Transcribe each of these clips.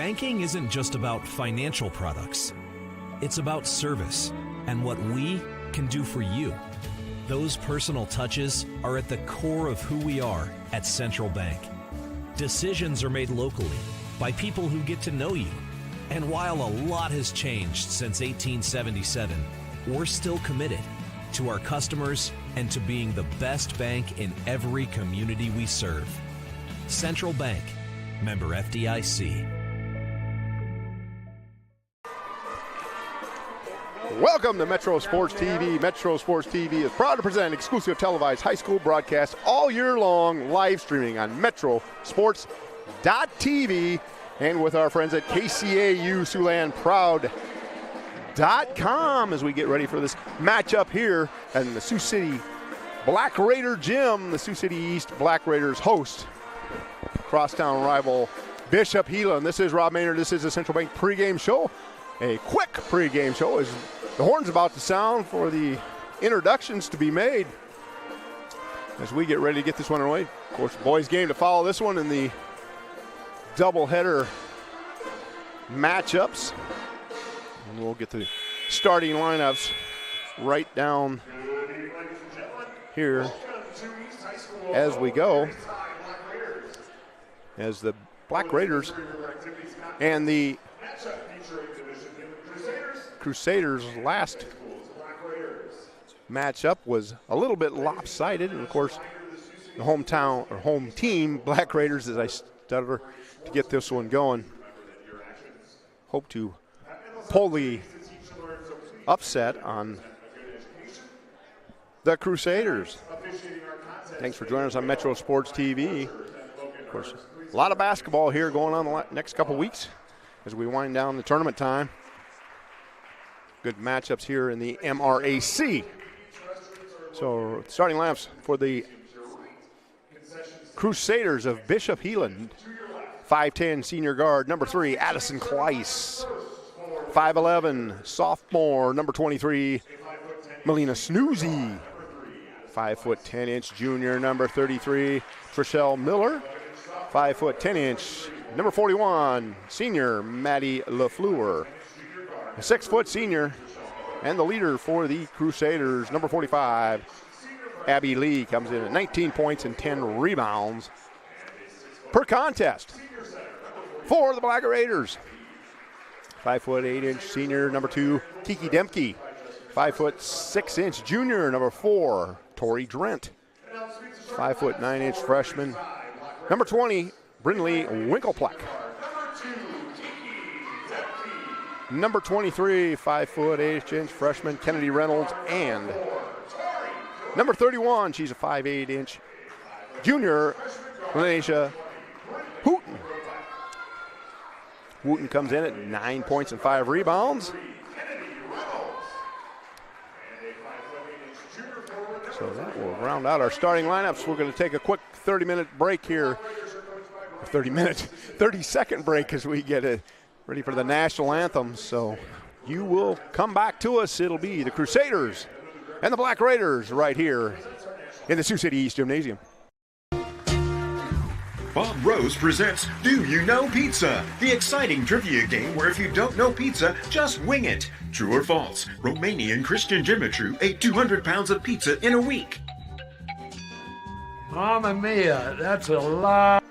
Banking isn't just about financial products. It's about service and what we can do for you. Those personal touches are at the core of who we are at Central Bank. Decisions are made locally by people who get to know you. And while a lot has changed since 1877, we're still committed to our customers and to being the best bank in every community we serve. Central Bank, member FDIC. Welcome to Metro Sports TV. Metro Sports TV is proud to present exclusive televised high school broadcasts all year long, live streaming on metrosports.tv and with our friends at KCAU Siouxland Proud.com as we get ready for this matchup here in the Sioux City Black Raider Gym. The Sioux City East Black Raiders host crosstown rival Bishop Heelan. This is Rob Maynard. This is the Central Bank pregame show. A quick pregame show as the horn's about to sound for the introductions to be made as we get ready to get this one away. Of course, the boys' game to follow this one in the doubleheader matchups. And we'll get the starting lineups right down here as we go. As the Black Raiders and the Crusaders' last matchup was a little bit lopsided, and of course the home team Black Raiders, as I stutter to get this one going, hope to pull the upset on the Crusaders. Thanks for joining us on Metro Sports TV. Of course, a lot of basketball here going on the next couple weeks as we wind down the tournament time. Good matchups here in the MRAC. So starting lineups for the Crusaders of Bishop Heelan. 5'10" senior guard, number 3, Addison Kleiss. 5'11", sophomore, number 23, Melina Snoozy. 5'10" junior, number 33, Trishelle Miller. 5'10", number 41, senior, Maddie LaFleur. A 6-foot senior and the leader for the Crusaders, number 45, Abby Lee, comes in at 19 points and 10 rebounds per contest for the Black Raiders. 5'8" senior, number 2, Kiki Demke. 5'6" junior, number 4, Tori Drent. 5'9" freshman, number 20, Brinley Winklepleck. Number 23, 5'8" freshman, Kennedy Reynolds, and number 31, she's a 5'8" junior, Lanisha Hooten. Wooten comes in at 9 points and 5 rebounds. So that will round out our starting lineups. We're going to take a quick 30-minute break here. 30-second break as we get it ready for the national anthem. So you will come back to us. It'll be the Crusaders and the Black Raiders right here in the Sioux City East Gymnasium. Bob Rose presents Do You Know Pizza? The exciting trivia game where if you don't know pizza, just wing it. True or false? Romanian Christian Dimitru ate 200 pounds of pizza in a week. Mamma mia, that's a lot.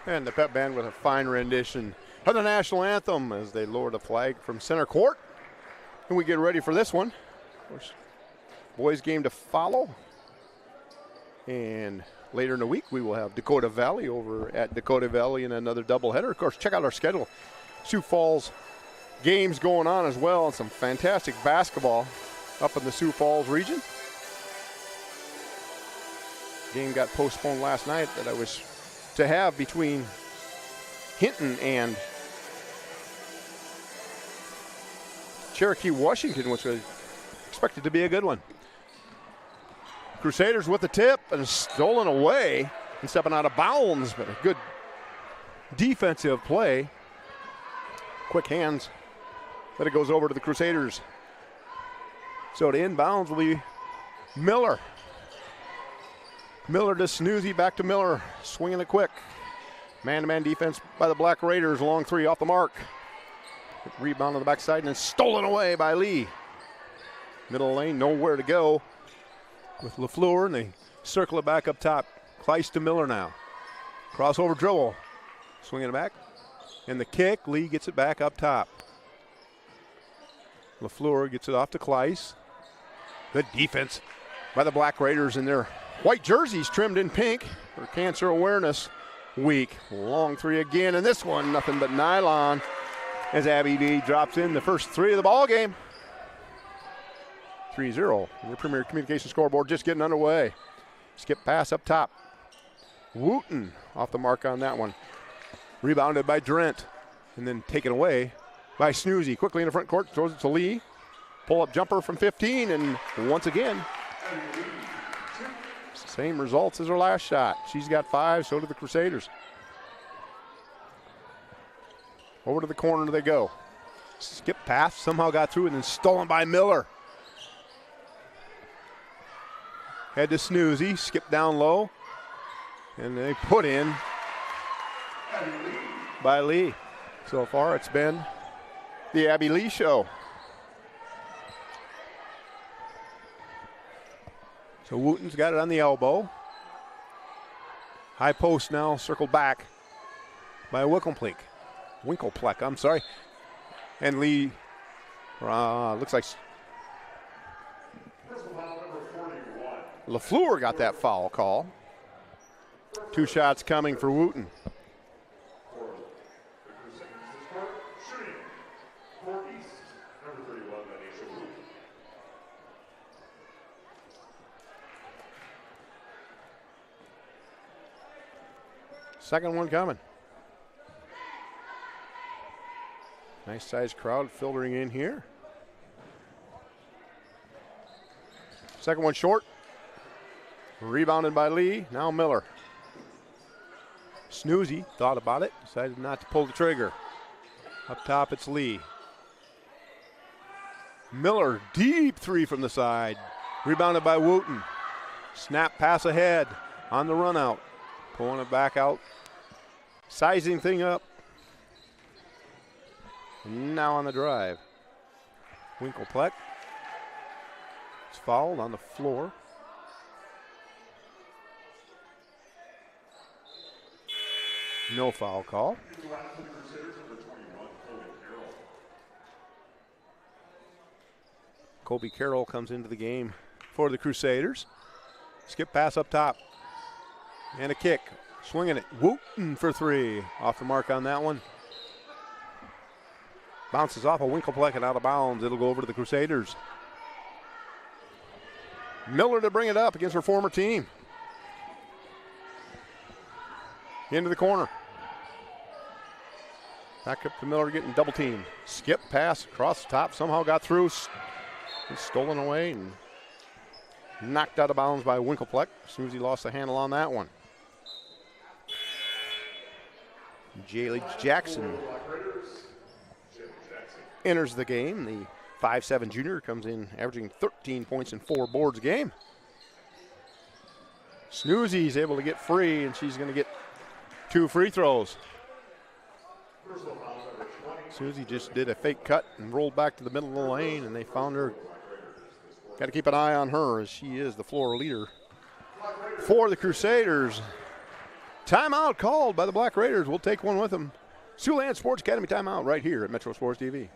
And the pep band with a fine rendition of the national anthem as they lower the flag from center court. And we get ready for this one. Of course, boys game to follow. And later in the week, we will have Dakota Valley over at Dakota Valley in another doubleheader. Of course, check out our schedule. Sioux Falls games going on as well, and some fantastic basketball up in the Sioux Falls region. Game got postponed last night that I was to have between Hinton and Cherokee Washington, which was expected to be a good one. Crusaders with the tip and stolen away and stepping out of bounds, but a good defensive play. Quick hands, but it goes over to the Crusaders. So to inbounds will be Miller. Miller to Snoozy, back to Miller, swinging it quick. Man-to-man defense by the Black Raiders, long three off the mark. Rebound on the backside and then stolen away by Lee. Middle lane, nowhere to go with LaFleur, and they circle it back up top. Kleiss to Miller now. Crossover dribble, swinging it back. And the kick, Lee gets it back up top. LaFleur gets it off to Kleiss. Good defense by the Black Raiders in their white jerseys trimmed in pink for Cancer Awareness Week. Long three again, and this one nothing but nylon as Abby Lee drops in the first three of the ball game. 3-0. Your Premier Communication scoreboard just getting underway. Skip pass up top. Wooten off the mark on that one. Rebounded by Drent and then taken away by Snoozy. Quickly in the front court, throws it to Lee. Pull-up jumper from 15, and once again, same results as her last shot. She's got 5, so do the Crusaders. Over to the corner they go. Skip pass, somehow got through, and then stolen by Miller. Head to Snoozy, skip down low, and they put in by Lee. So far, it's been the Abby Lee show. So Wooten's got it on the elbow. High post now, circled back by Winklepleck, I'm sorry. And Lee, looks like LaFleur got that foul call. 2 shots coming for Wooten. Second one coming. Nice sized crowd filtering in here. Second one short. Rebounded by Lee. Now Miller. Snoozy thought about it. Decided not to pull the trigger. Up top it's Lee. Miller, deep three from the side. Rebounded by Wooten. Snap pass ahead on the run out. Pulling it back out. Sizing thing up. Now on the drive. Winklepleck. It's fouled on the floor. No foul call. Kobe Carroll comes into the game for the Crusaders. Skip pass up top. And a kick. Swinging it. Wooten for 3. Off the mark on that one. Bounces off a Winklepleck and out of bounds. It'll go over to the Crusaders. Miller to bring it up against her former team. Into the corner. Back up to Miller getting double teamed. Skip pass across the top. Somehow got through. It's stolen away and knocked out of bounds by Winklepleck. As soon as he lost the handle on that one. Jaylee Jackson enters the game. The 5'7" junior comes in averaging 13 points and 4 boards a game. Snoozy's able to get free, and she's going to get 2 free throws. Snoozy just did a fake cut and rolled back to the middle of the lane, and they found her. Got to keep an eye on her as she is the floor leader for the Crusaders. Timeout called by the Black Raiders. We'll take one with them. Siouxland Sports Academy timeout right here at Metro Sports TV.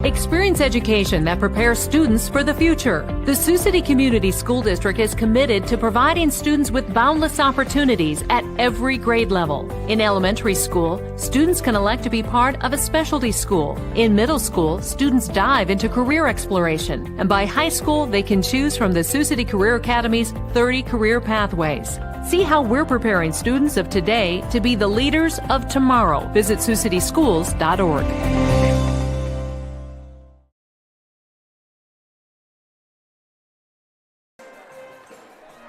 Experience education that prepares students for the future. The Sioux City Community School District is committed to providing students with boundless opportunities at every grade level. In elementary school, students can elect to be part of a specialty school. In middle school, students dive into career exploration. And by high school, they can choose from the Sioux City Career Academy's 30 career pathways. See how we're preparing students of today to be the leaders of tomorrow. Visit SiouxCitySchools.org.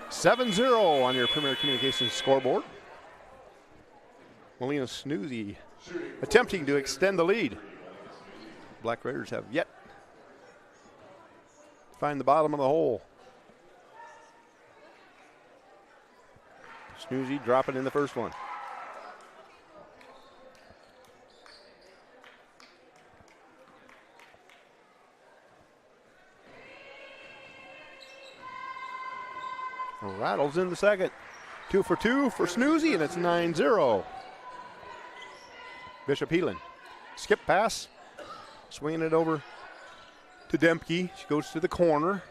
7-0 on your Premier Communications scoreboard. Melina Snoozy attempting to extend the lead. Black Raiders have yet to find the bottom of the hole. Snoozy dropping in the first one. Rattles in the second. 2 for 2 for Snoozy, and it's 9-0. Bishop Heelan. Skip pass. Swinging it over to Dempke. She goes to the corner.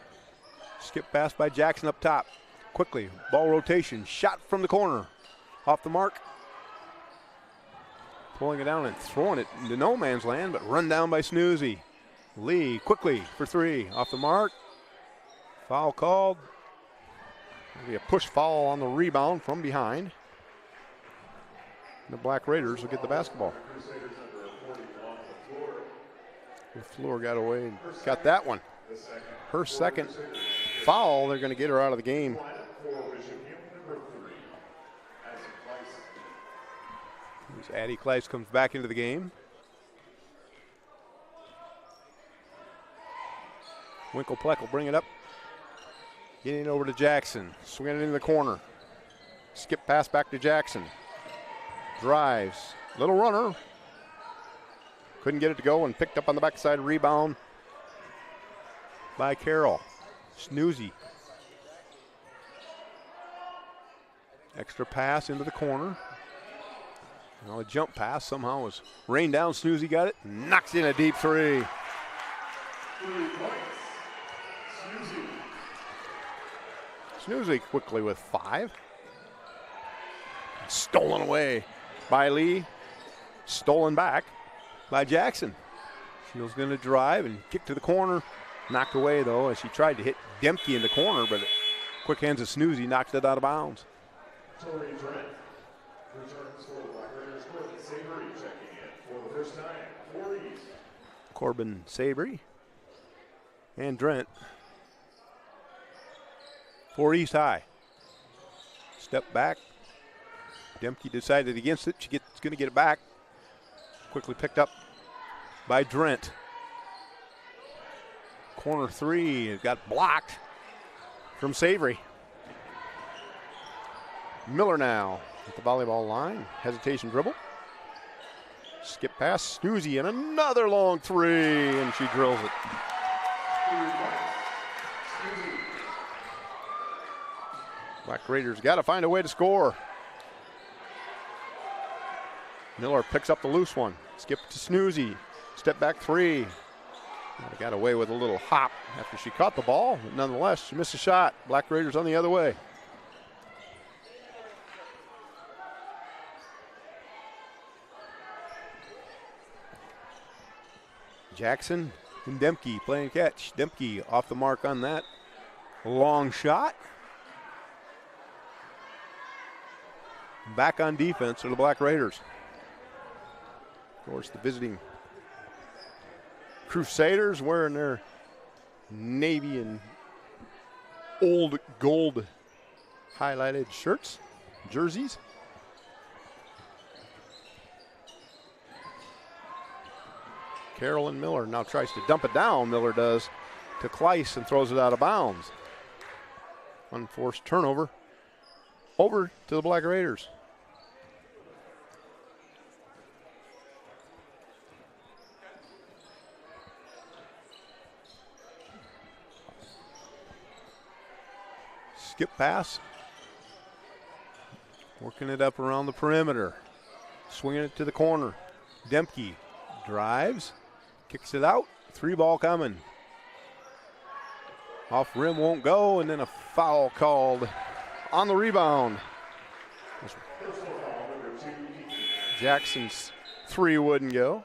Skip pass by Jackson up top. Quickly, ball rotation. Shot from the corner. Off the mark. Pulling it down and throwing it into no man's land, but run down by Snoozy. Lee quickly for 3. Off the mark. Foul called. It'll be a push foul on the rebound from behind. The Black Raiders will get the basketball. The floor got away and got that one. Her second foul, they're going to get her out of the game. As Addie Kleiss comes back into the game. Winklepleck will bring it up. Getting it over to Jackson, swinging it in the corner. Skip pass back to Jackson. Drives, little runner. Couldn't get it to go and picked up on the backside rebound by Carroll. Snoozy. Extra pass into the corner. Well, a jump pass somehow was rained down. Snoozy got it, knocks in a deep 3. Snoozy quickly with 5. Stolen away by Lee. Stolen back by Jackson. She was going to drive and kick to the corner. Knocked away, though, as she tried to hit Dempke in the corner, but quick hands of Snoozy knocked it out of bounds. Tori Trent returns for the Black Raiders. Corbin Savory checking in for the first time. 4 East. Corbin Savory and Drent. 4 East High. Step back. Dempke decided against it. She's going to get it back. Quickly picked up by Drent. Corner 3. It got blocked from Savory. Miller now at the volleyball line. Hesitation dribble. Skip pass. Snoozy and another long 3. And she drills it. Black Raiders got to find a way to score. Miller picks up the loose one. Skip to Snoozy. Step back 3. Got away with a little hop after she caught the ball, but nonetheless, she missed a shot. Black Raiders on the other way. Jackson and Dempke playing catch. Dempke off the mark on that. Long shot. Back on defense are the Black Raiders. Of course, the visiting Crusaders wearing their navy and old gold highlighted shirts, jerseys. Carolyn Miller now tries to dump it down. Miller does to Kleiss and throws it out of bounds. Unforced turnover over to the Black Raiders. Skip pass Working it up around the perimeter. Swinging it to the corner. Demke drives. Kicks it out. 3-ball coming. Off rim won't go, and then a foul called on the rebound. Jackson's 3 wouldn't go.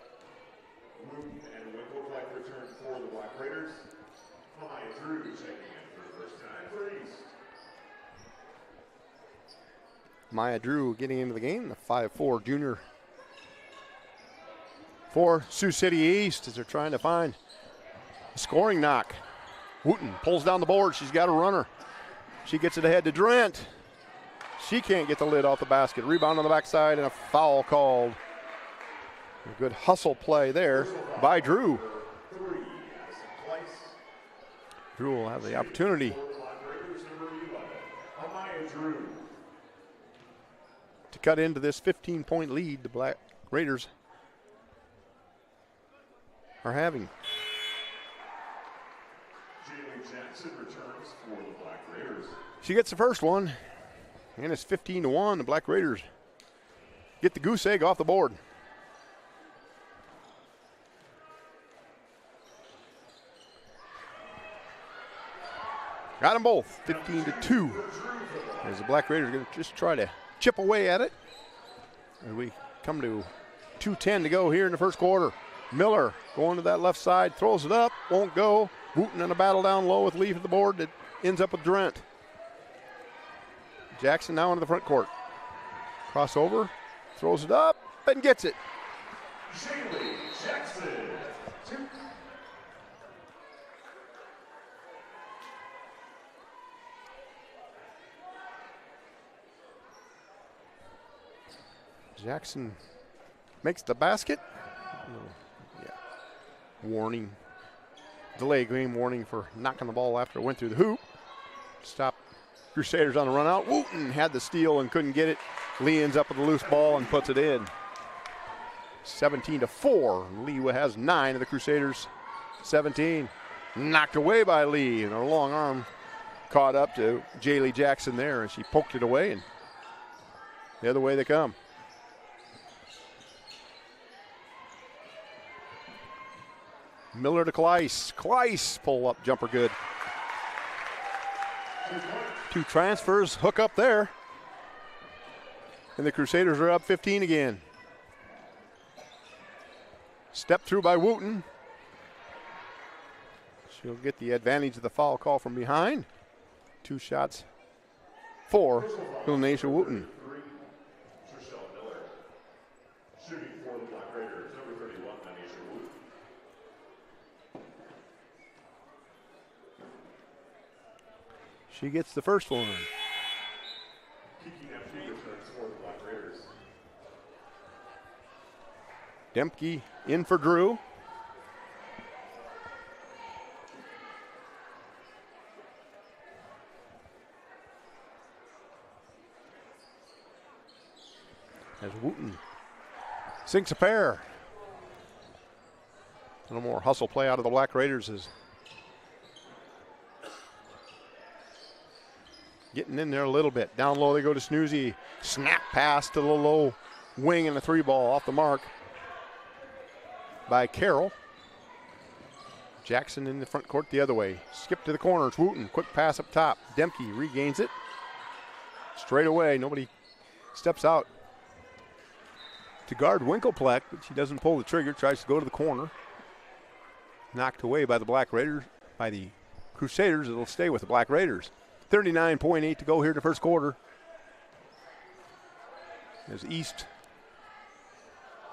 Maya Drew getting into the game, the 5'4" junior for Sioux City East as they're trying to find a scoring knock. Wooten pulls down the board. She's got a runner. She gets it ahead to Drent. She can't get the lid off the basket. Rebound on the backside and a foul called. A good hustle play there by Drew. Drew will have the opportunity to cut into this 15-point lead the Black Raiders are having. Jackson returns for the Black Raiders. She gets the first one, and it's 15-1. The Black Raiders get the goose egg off the board. Got them both, 15-2. As the Black Raiders are going to just try to chip away at it. As we come to 2:10 to go here in the first quarter. Miller going to that left side, throws it up, won't go. Wooten in a battle down low with Lee at the board that ends up with Drent. Jackson now into the front court. Crossover, throws it up, and gets it. Shaylee Jackson. Jackson makes the basket. Warning. Delay game warning for knocking the ball after it went through the hoop. Stop Crusaders on the run out. Wooten had the steal and couldn't get it. Lee ends up with a loose ball and puts it in. 17-4. Lee has 9 of the Crusaders. 17. Knocked away by Lee, and her long arm caught up to Jaylee Jackson there, and she poked it away, and the other way they come. Miller to Kleiss. Kleiss pull up jumper good. 2 transfers, hook up there. And the Crusaders are up 15 again. Step through by Wooten. She'll get the advantage of the foul call from behind. 2 shots for Hilnasia Wooten. Shooting for the Black Raiders, number 31, Anisha Wooten. She gets the first one. Kiki Neptune returns for the Black Raiders. Demke in for Drew. As Wooten sinks a pair. A little more hustle play out of the Black Raiders is getting in there a little bit. Down low they go to Snoozy. Snap pass to the low wing and a 3-ball off the mark by Carroll. Jackson in the front court the other way. Skip to the corner. It's Wooten. Quick pass up top. Demke regains it. Straight away. Nobody steps out to guard Winkelpleck, but she doesn't pull the trigger. Tries to go to the corner. Knocked away by the Black Raiders. By the Crusaders. It'll stay with the Black Raiders. 39.8 to go here in the first quarter. As East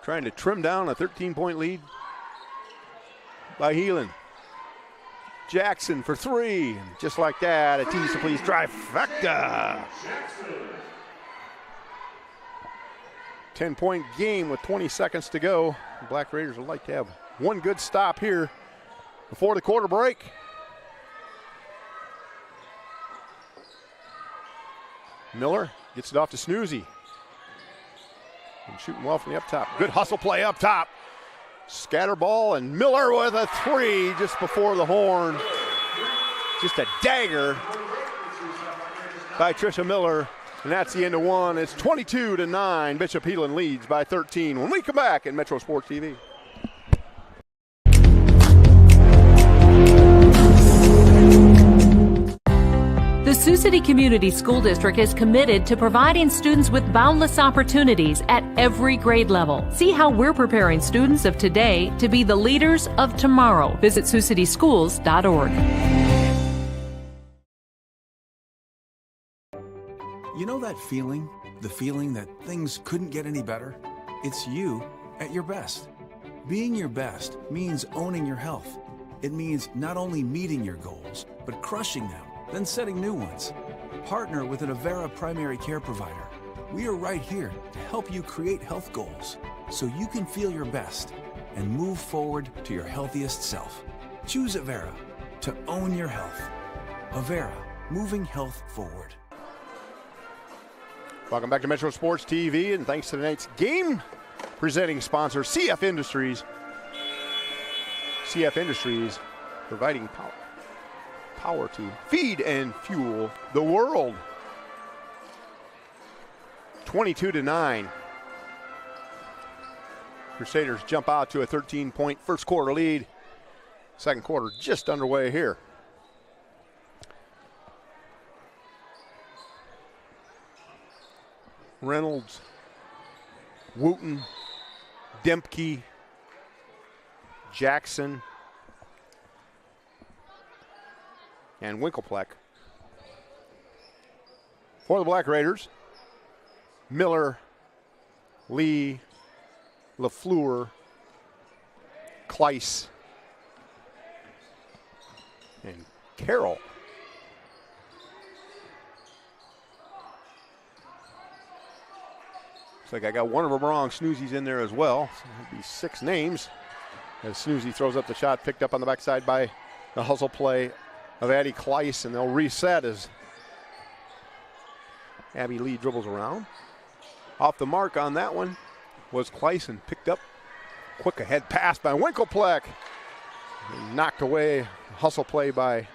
trying to trim down a 13-point lead by Heelan. Jackson for 3. And just like that, a tease to please trifecta. 10-point game with 20 seconds to go. The Black Raiders would like to have one good stop here before the quarter break. Miller gets it off to Snoozy. And shooting well from the up top. Good hustle play up top. Scatter ball, and Miller with a 3 just before the horn. Just a dagger by Trisha Miller. And that's the end of one. It's 22-9. Bishop Heelan leads by 13 when we come back at Metro Sports TV. The Sioux City Community School District is committed to providing students with boundless opportunities at every grade level. See how we're preparing students of today to be the leaders of tomorrow. Visit SiouxCitySchools.org. You know that feeling? The feeling that things couldn't get any better? It's you at your best. Being your best means owning your health. It means not only meeting your goals, but crushing them, then setting new ones. Partner with an Avera primary care provider. We are right here to help you create health goals so you can feel your best and move forward to your healthiest self. Choose Avera to own your health. Avera, moving health forward. Welcome back to Metro Sports TV, and thanks to tonight's game presenting sponsor, CF Industries. CF Industries providing power to feed and fuel the world. 22-9. Crusaders jump out to a 13-point first quarter lead. Second quarter just underway here. Reynolds, Wooten, Dempke, Jackson, and Winkelpleck. For the Black Raiders, Miller, Lee, LaFleur, Kleiss, and Carroll. Looks like I got one of them wrong. Snoozy's in there as well. So that'd be 6 names. As Snoozy throws up the shot, picked up on the backside by the hustle play of Addie Kleiss, and they'll reset as Abby Lee dribbles around. Off the mark on that one was Kleiss, and picked up quick ahead pass by Winkelpleck. Knocked away. Hustle play by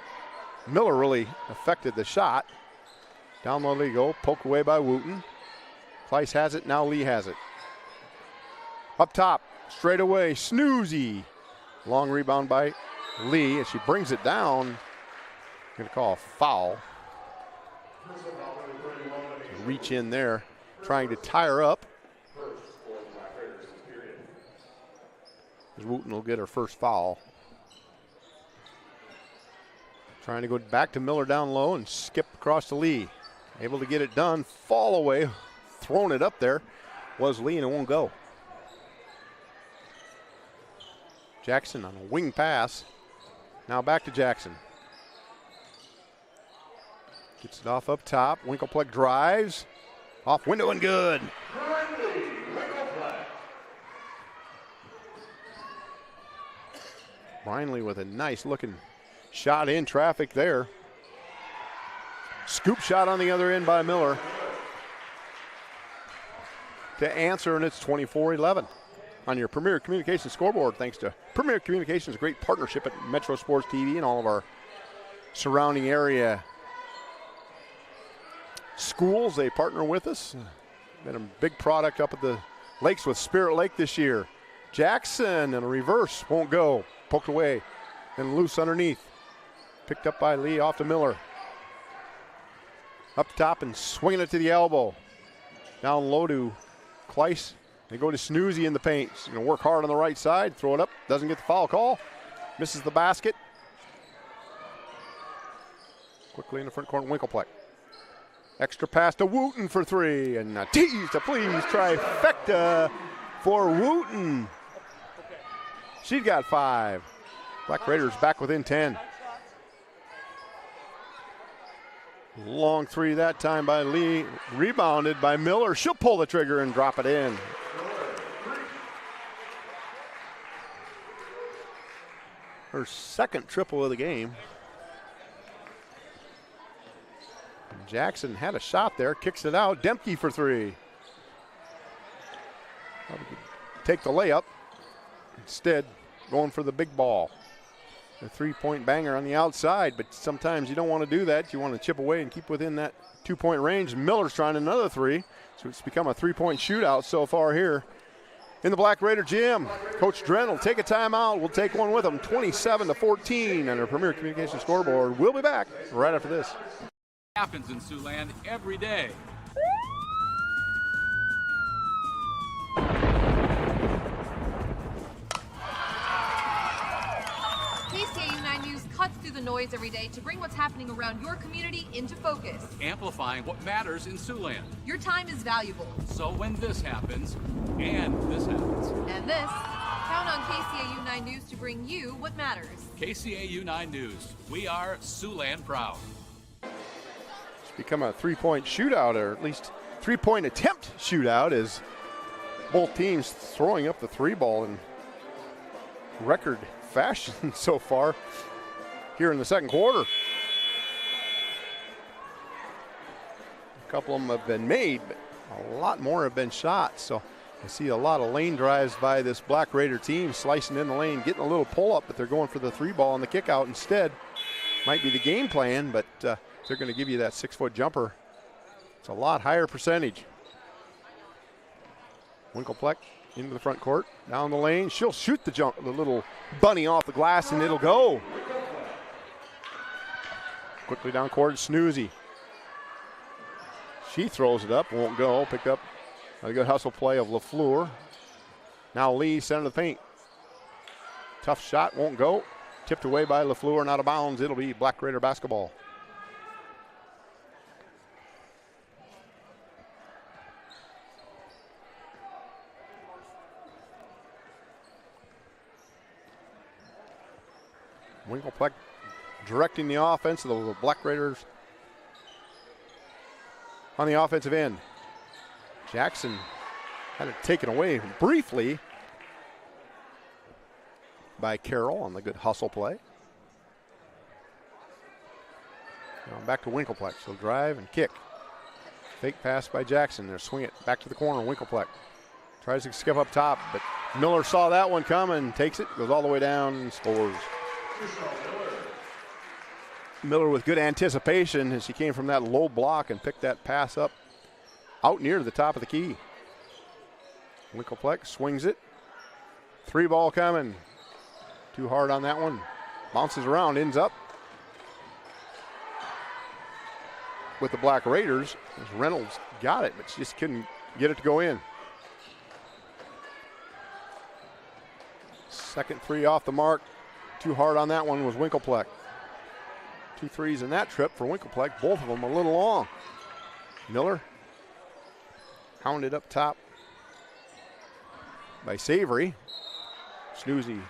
Miller really affected the shot. Down low they go, poked away by Wooten. Kleiss has it, now Lee has it. Up top, straight away, Snoozy. Long rebound by Lee, as she brings it down. Gonna call a foul. Reach in there, trying to tie her up. As Wooten will get her first foul. Trying to go back to Miller down low and skip across to Lee. Able to get it done, fall away. Thrown it up there was Lee, and it won't go. Jackson on a wing pass. Now back to Jackson. Gets it off up top. Winkelpleck drives. Off window and good. Brinley with a nice looking shot in traffic there. Scoop shot on the other end by Miller to answer, and it's 24-11 on your Premier Communications scoreboard. Thanks to Premier Communications, a great partnership at Metro Sports TV and all of our surrounding area schools. They partner with us. Been a big product up at the lakes with Spirit Lake this year. Jackson in a reverse, won't go. Poked away and loose underneath. Picked up by Lee, off to Miller. Up top and swinging it to the elbow. Down low to Kleiss. They go to Snoozy in the paint. He's going to work hard on the right side. Throw it up. Doesn't get the foul call. Misses the basket. Quickly in the front corner, Winkelpleck. Extra pass to Wooten for 3. And a tease to please. Trifecta for Wooten. She's got 5. Black Raiders back within 10. Long 3 that time by Lee. Rebounded by Miller. She'll pull the trigger and drop it in. Her second triple of the game. Jackson had a shot there. Kicks it out. Dempke for 3. Take the layup. Instead, going for the big ball. a three-point banger on the outside, but sometimes you don't want to do that. You want to chip away and keep within that two-point range. Miller's trying another three, so it's become a three-point shootout so far here in the Black Raider gym. Coach Dren will take a timeout. We'll take one with him, 27-14 on our Premier Communications scoreboard. We'll be back right after this. Happens in Siouxland every day. KCAU 9 News cuts through the noise every day to bring what's happening around your community into focus. Amplifying what matters in Siouxland. Your time is valuable. So when this happens, and this happens, And this, count on KCAU 9 News to bring you what matters. KCAU 9 News, we are Siouxland proud. It's become a three-point shootout, or at least three-point attempt shootout, as both teams throwing up the three ball in record fashion so far here in the second quarter. A couple of them have been made, but a lot more have been shot. So I see a lot of lane drives by this Black Raider team, slicing in the lane, getting a little pull-up, but they're going for the three ball and the kick out instead. Might be the game plan, but they're going to give you that 6-foot jumper. It's a lot higher percentage. Winklepleck into the front court, down the lane. She'll shoot the little bunny off the glass, and it'll go. Quickly down court, Snoozy. She throws it up, won't go. Picked up a good hustle play of LaFleur. Now Lee, center of the paint. Tough shot, won't go. Tipped away by LaFleur and out of bounds. It'll be Black Raider basketball. Winklepleck directing the offense of the Black Raiders on the offensive end. Jackson had it taken away briefly by Carroll on the good hustle play. Now back to Winklepleck. She'll drive and kick. Fake pass by Jackson. They'll swing it back to the corner. Winklepleck tries to skip up top, but Miller saw that one coming, takes it, goes all the way down and scores. Miller with good anticipation as she came from that low block and picked that pass up out near the top of the key. Winklepleck swings it. Three ball coming. Too hard on that one. Bounces around, ends up with the Black Raiders. As Reynolds got it, but she just couldn't get it to go in. Second three off the mark. Too hard on that one was Winklepleck. 2 threes in that trip for Winklepleck, both of them a little long. Miller hounded up top by Savory. Snoozy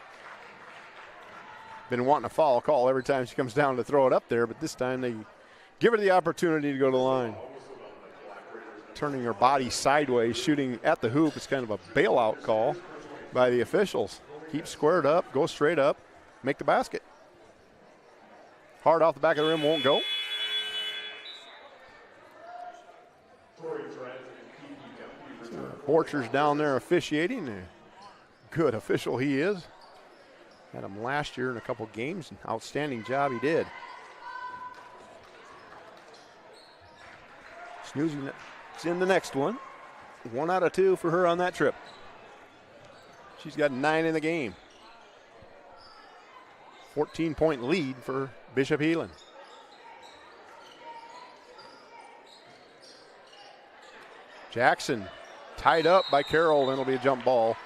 been wanting a foul call every time she comes down to throw it up there, but this time they give her the opportunity to go to the line. Turning her body sideways, shooting at the hoop. It's kind of a bailout call by the officials. Keep squared up, go straight up, make the basket. Hard off the back of the rim, won't go. Borcher's down there officiating. A good official he is. Had him last year in a couple games. An outstanding job he did. Snoozing in the next one. 1 out of 2 for her on that trip. She's got 9 in the game. 14-point lead for Bishop Heelan. Jackson tied up by Carroll, and it'll be a jump ball.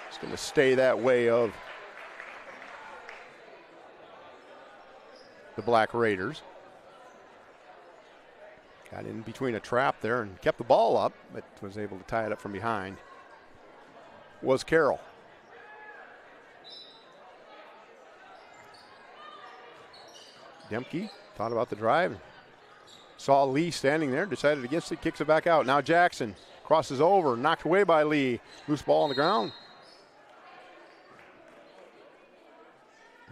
It's going to stay that way of the Black Raiders. Got in between a trap there and kept the ball up, but was able to tie it up from behind. Was Carroll. Demke thought about the drive. Saw Lee standing there, decided against it, kicks it back out. Now Jackson crosses over, knocked away by Lee. Loose ball on the ground.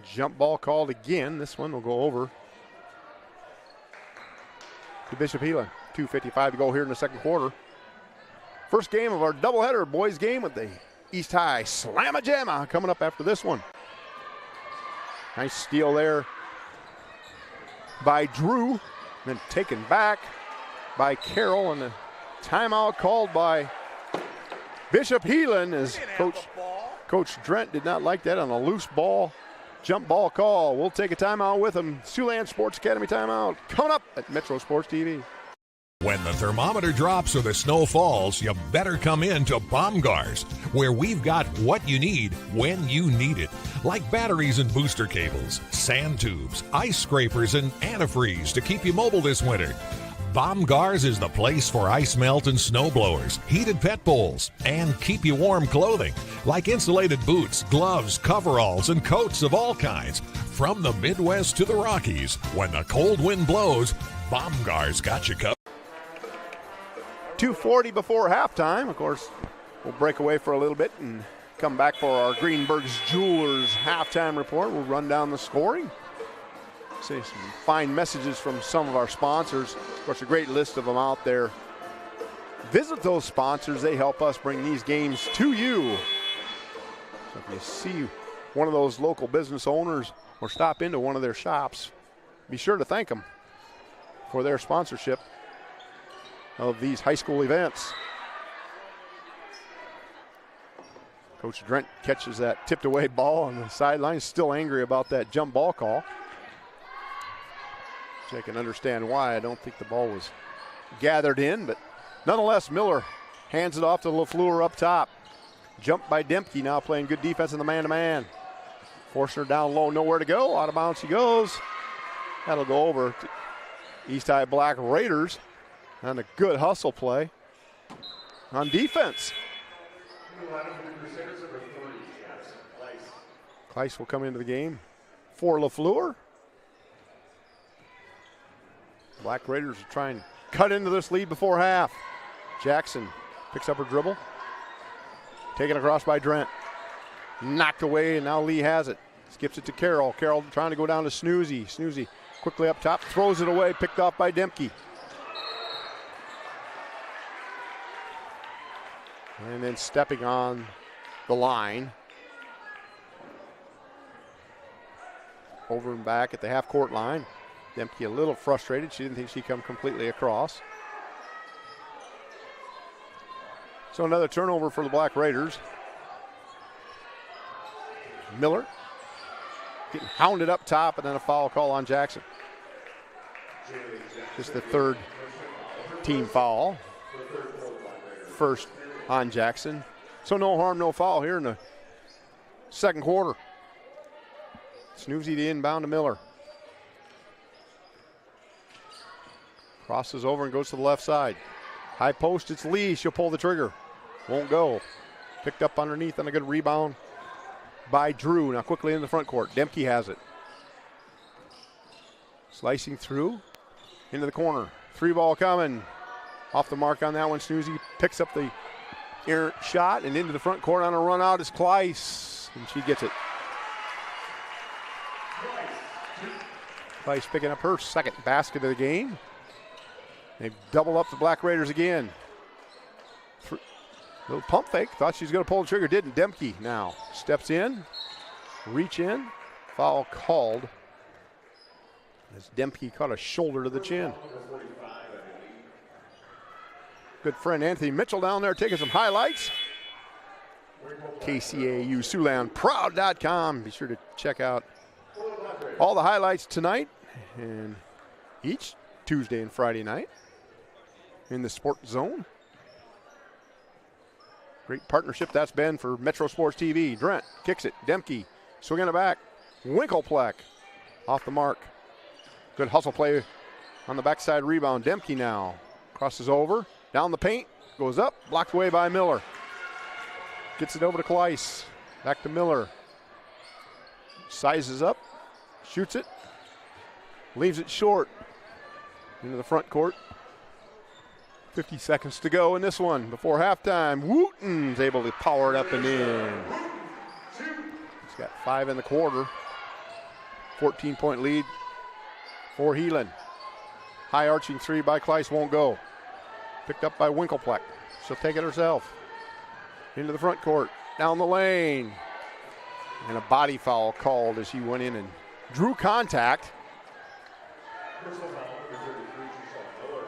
Jump ball called again. This one will go over to Bishop Heelan. 2:55 to go here in the second quarter. First game of our doubleheader boys game with the East High Slamma Jamma coming up after this one. Nice steal there by Drew, then taken back by Carroll, and the timeout called by Bishop Heelan as Coach Drent did not like that on a loose ball, jump ball call. We'll take a timeout with him. Siouxland Sports Academy timeout coming up at Metro Sports TV. When the thermometer drops or the snow falls, you better come in to Baumgars, where we've got what you need when you need it. Like batteries and booster cables, sand tubes, ice scrapers, and antifreeze to keep you mobile this winter. Baumgars is the place for ice melt and snow blowers, heated pet bowls, and keep you warm clothing, like insulated boots, gloves, coveralls, and coats of all kinds. From the Midwest to the Rockies, when the cold wind blows, Baumgars got you covered. 2:40 before halftime. Of course, we'll break away for a little bit and come back for our Greenberg's Jewelers halftime report. We'll run down the scoring. See some fine messages from some of our sponsors. Of course, a great list of them out there. Visit those sponsors. They help us bring these games to you. So if you see one of those local business owners or stop into one of their shops, be sure to thank them for their sponsorship of these high school events. Coach Drent catches that tipped away ball on the sideline, still angry about that jump ball call. So I can understand why. I don't think the ball was gathered in, but nonetheless, Miller hands it off to LaFleur up top. Jump by Dempke, now playing good defense in the man-to-man. Forcing her down low, nowhere to go. Out of bounds she goes. That'll go over to East High Black Raiders. And a good hustle play on defense. Kleiss will come into the game for LaFleur. Black Raiders are trying to cut into this lead before half. Jackson picks up her dribble. Taken across by Drent. Knocked away, and now Lee has it. Skips it to Carroll. Carroll trying to go down to Snoozy. Snoozy quickly up top, throws it away, picked off by Dempke. And then stepping on the line. Over and back at the half-court line. Dempke a little frustrated. She didn't think she'd come completely across. So another turnover for the Black Raiders. Miller getting hounded up top, and then a foul call on Jackson. Just the third team foul. First on Jackson. So no harm, no foul here in the second quarter. Snoozy the inbound to Miller. Crosses over and goes to the left side. High post, it's Lee. She'll pull the trigger. Won't go. Picked up underneath on a good rebound by Drew. Now quickly in the front court. Dempke has it. Slicing through into the corner. Three ball coming. Off the mark on that one. Snoozy picks up the errant shot, and into the front court on a run out is Kleiss, and she gets it. Kleiss picking up her second basket of the game. They've doubled up the Black Raiders again. Little pump fake, thought she was going to pull the trigger, didn't. Dempke now steps in, reach in, foul called as Dempke caught a shoulder to the chin. Good friend Anthony Mitchell down there taking some highlights. KCAU SiouxlandProud.com. Be sure to check out all the highlights tonight and each Tuesday and Friday night in the Sport Zone. Great partnership that's been for Metro Sports TV. Drent kicks it. Dempke swinging it back. Winklepleck off the mark. Good hustle play on the backside rebound. Dempke now crosses over. Down the paint, goes up, blocked away by Miller. Gets it over to Kleiss. Back to Miller. Sizes up, shoots it, leaves it short. Into the front court. 50 seconds to go in this one before halftime. Wooten's able to power it up and in. He's got 5 in the quarter. 14-point lead for Heelan. High arching three by Kleiss won't go. Picked up by Winklepleck. She'll take it herself. Into the front court. Down the lane. And a body foul called as she went in and drew contact. Personal foul, number 33, Trishawn Miller.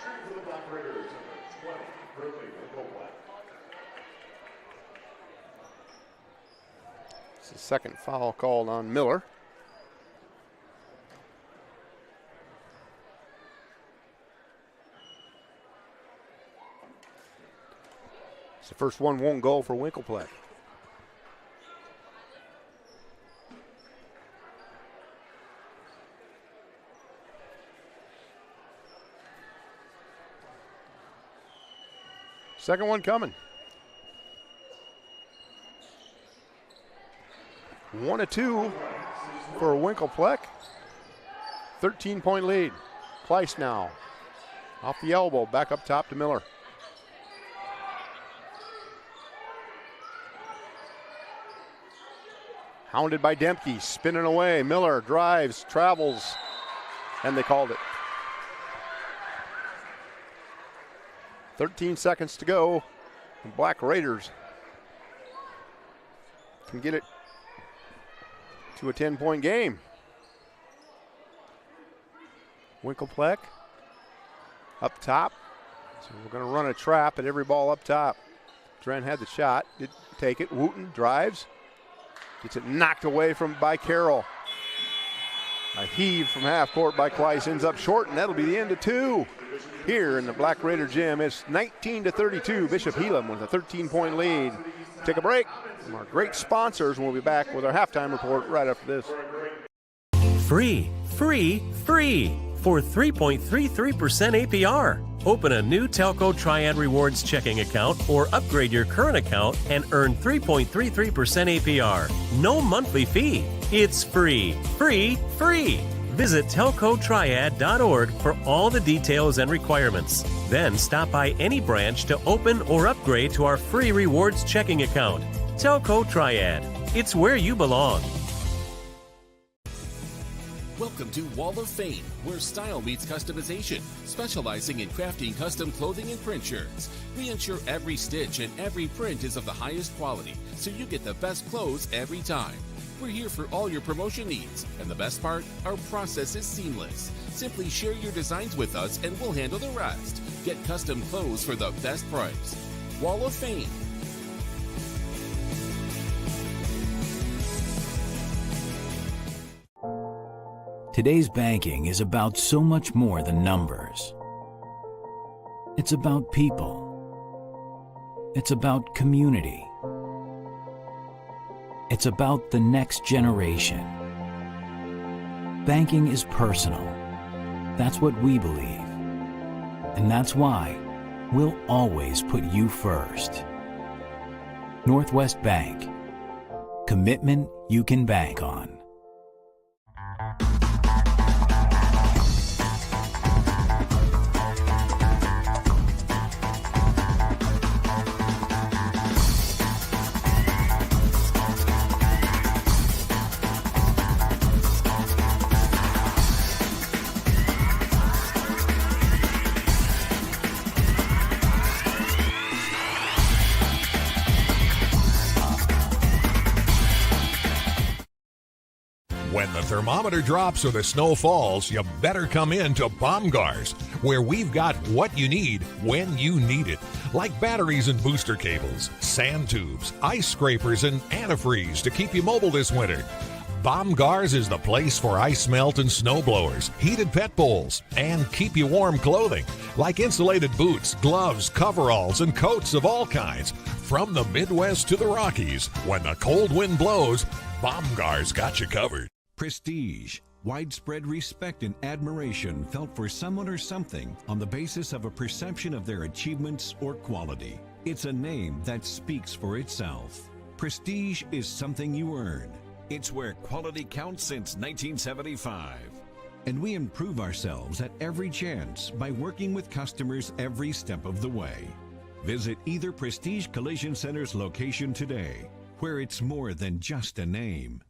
Shooting for the Black Raiders, number 20, Brinkley Winkleplatte. It's the second foul called on Miller. It's the first one won't go for Winkleplatte. Second one coming. 1-2 for Winkleplatte. 13-point lead. Kleiss now. Off the elbow, back up top to Miller. Hounded by Dempke, spinning away. Miller drives, travels, and they called it. 13 seconds to go. The Black Raiders can get it to a 10-point game. Winkleplatte up top. So we're going to run a trap at every ball up top. Dren had the shot, didn't take it. Wooten drives, gets it knocked away by Carroll. A heave from half court by Kleiss ends up short, and that'll be the end of two. Here in the Black Raider gym, it's 19-32. Bishop Heelan with a 13-point lead. Take a break from our great sponsors, and we'll be back with our halftime report right after this. Free for 3.33% APR. Open a new Telco Triad Rewards checking account or upgrade your current account and earn 3.33% APR. No monthly fee. It's free. Visit telcotriad.org for all the details and requirements. Then stop by any branch to open or upgrade to our free rewards checking account. Telco Triad. It's where you belong. Welcome to Wall of Fame, where style meets customization, specializing in crafting custom clothing and print shirts. We ensure every stitch and every print is of the highest quality, so you get the best clothes every time. We're here for all your promotion needs, and the best part, our process is seamless. Simply share your designs with us and we'll handle the rest. Get custom clothes for the best price. Wall of Fame. Today's banking is about so much more than numbers. It's about people. It's about community. It's about the next generation. Banking is personal. That's what we believe. And that's why we'll always put you first. Northwest Bank. Commitment you can bank on. When the thermometer drops or the snow falls, you better come in to Baumgars, where we've got what you need when you need it. Like batteries and booster cables, sand tubes, ice scrapers, and antifreeze to keep you mobile this winter. Baumgars is the place for ice melt and snow blowers, heated pet bowls, and keep you warm clothing, like insulated boots, gloves, coveralls, and coats of all kinds. From the Midwest to the Rockies, when the cold wind blows, Baumgars got you covered. Prestige. Widespread respect and admiration felt for someone or something on the basis of a perception of their achievements or quality. It's a name that speaks for itself. Prestige is something you earn. It's where quality counts since 1975. And we improve ourselves at every chance by working with customers every step of the way. Visit either Prestige Collision Center's location today, where it's more than just a name.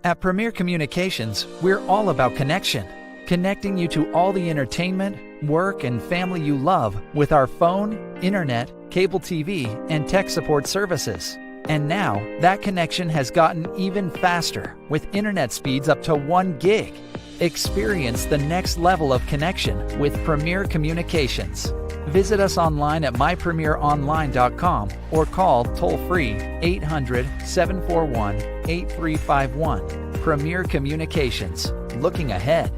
At Premier Communications, we're all about connection. Connecting you to all the entertainment, work, and family you love with our phone, internet, cable TV, and tech support services. And now, that connection has gotten even faster with internet speeds up to 1 gig. Experience the next level of connection with Premier Communications. Visit us online at mypremieronline.com or call toll-free 800-741-8351. Premier Communications. Looking ahead.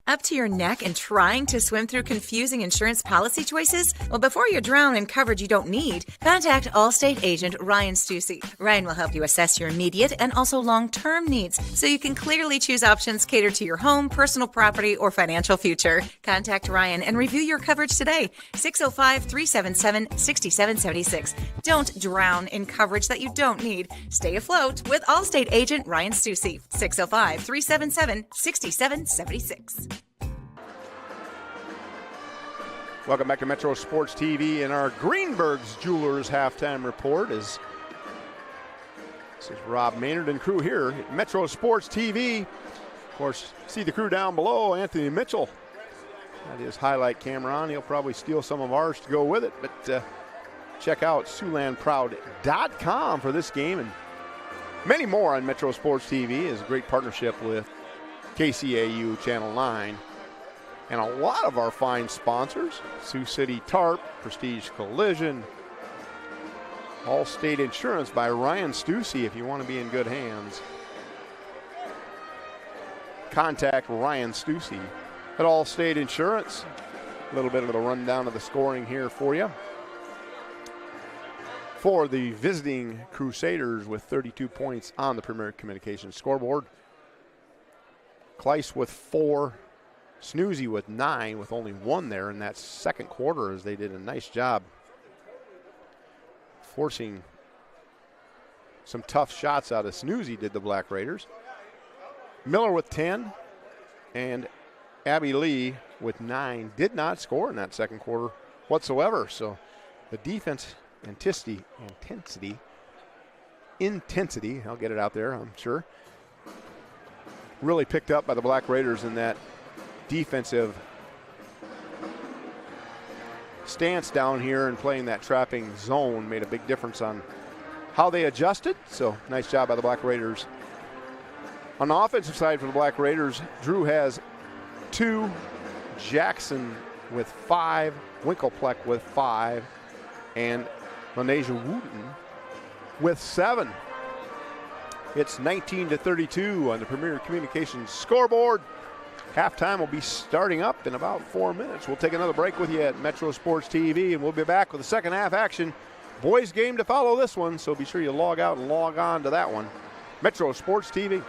Up to your neck and trying to swim through confusing insurance policy choices? Well, before you drown in coverage you don't need, contact Allstate agent Ryan Stussy. Ryan will help you assess your immediate and also long-term needs so you can clearly choose options catered to your home, personal property, or financial future. Contact Ryan and review your coverage today. 605-377-6776. Don't drown in coverage that you don't need. Stay afloat with Allstate agent Ryan Stussy. 605-377-6776. Welcome back to Metro Sports TV and our Greenberg's Jewelers halftime report. This is Rob Maynard and crew here at Metro Sports TV. Of course, see the crew down below, Anthony Mitchell. That is highlight camera on. He'll probably steal some of ours to go with it, but check out SiouxlandProud.com for this game and many more on Metro Sports TV. Is a great partnership with KCAU Channel 9. And a lot of our fine sponsors, Sioux City Tarp, Prestige Collision, Allstate Insurance by Ryan Stussy if you want to be in good hands. Contact Ryan Stussy at Allstate Insurance. A little bit of a rundown of the scoring here for you. For the visiting Crusaders with 32 points on the Premier Communications scoreboard. Kleiss with 4. Snoozy with 9, with only 1 there in that second quarter, as they did a nice job forcing some tough shots out of Snoozy, did the Black Raiders. Miller with 10 and Abby Lee with 9 did not score in that second quarter whatsoever. So the defense intensity, I'll get it out there, I'm sure, really picked up by the Black Raiders in that defensive stance down here and playing that trapping zone made a big difference on how they adjusted. So nice job by the Black Raiders. On the offensive side for the Black Raiders, Drew has 2, Jackson with 5, Winkelpleck with 5, and Lanesia Wooten with 7. It's 19-32 on the Premier Communications scoreboard. Halftime will be starting up in about 4 minutes. We'll take another break with you at Metro Sports TV, and we'll be back with the second half action. Boys game to follow this one, so be sure you log out and log on to that one. Metro Sports TV.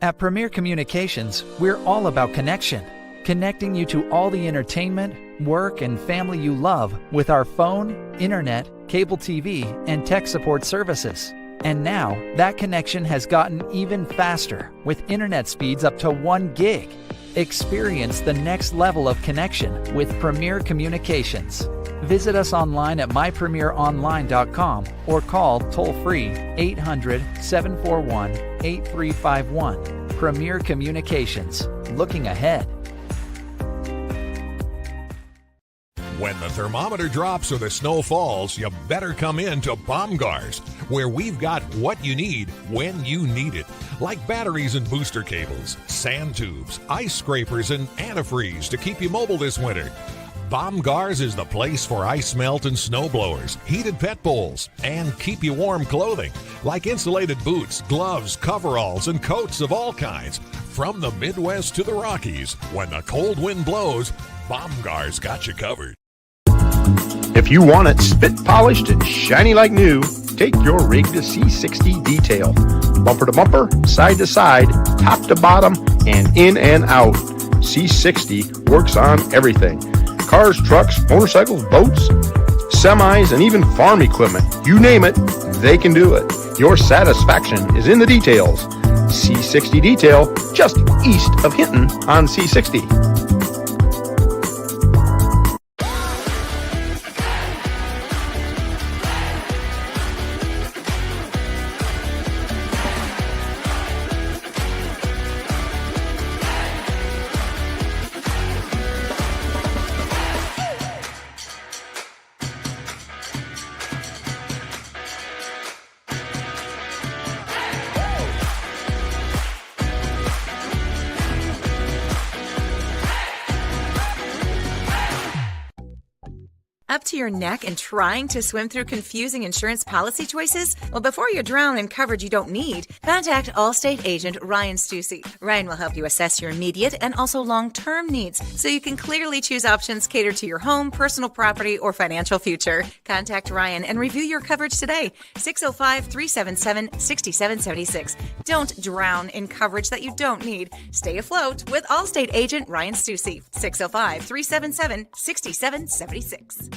At Premier Communications, we're all about connection. Connecting you to all the entertainment, work, and family you love with our phone, internet, cable TV, and tech support services. And now, that connection has gotten even faster with internet speeds up to 1 gig. Experience the next level of connection with Premier Communications. Visit us online at mypremieronline.com or call toll-free 800-741-8351. Premier Communications. Looking ahead. When the thermometer drops or the snow falls, you better come in to Baumgars, where we've got what you need when you need it. Like batteries and booster cables, sand tubes, ice scrapers, and antifreeze to keep you mobile this winter. Baumgars is the place for ice melt and snow blowers, heated pet bowls, and keep you warm clothing, like insulated boots, gloves, coveralls, and coats of all kinds. From the Midwest to the Rockies, when the cold wind blows, Baumgars got you covered. If you want it spit polished and shiny like new, take your rig to C60 Detail. Bumper to bumper, side to side, top to bottom, and in and out. C60 works on everything. Cars, trucks, motorcycles, boats, semis, and even farm equipment. You name it, they can do it. Your satisfaction is in the details. C60 Detail, just east of Hinton on C60. Up to your neck and trying to swim through confusing insurance policy choices? Well, before you drown in coverage you don't need, contact Allstate agent Ryan Stussy. Ryan will help you assess your immediate and also long-term needs so you can clearly choose options catered to your home, personal property, or financial future. Contact Ryan and review your coverage today. 605-377-6776. Don't drown in coverage that you don't need. Stay afloat with Allstate agent Ryan Stussy. 605-377-6776.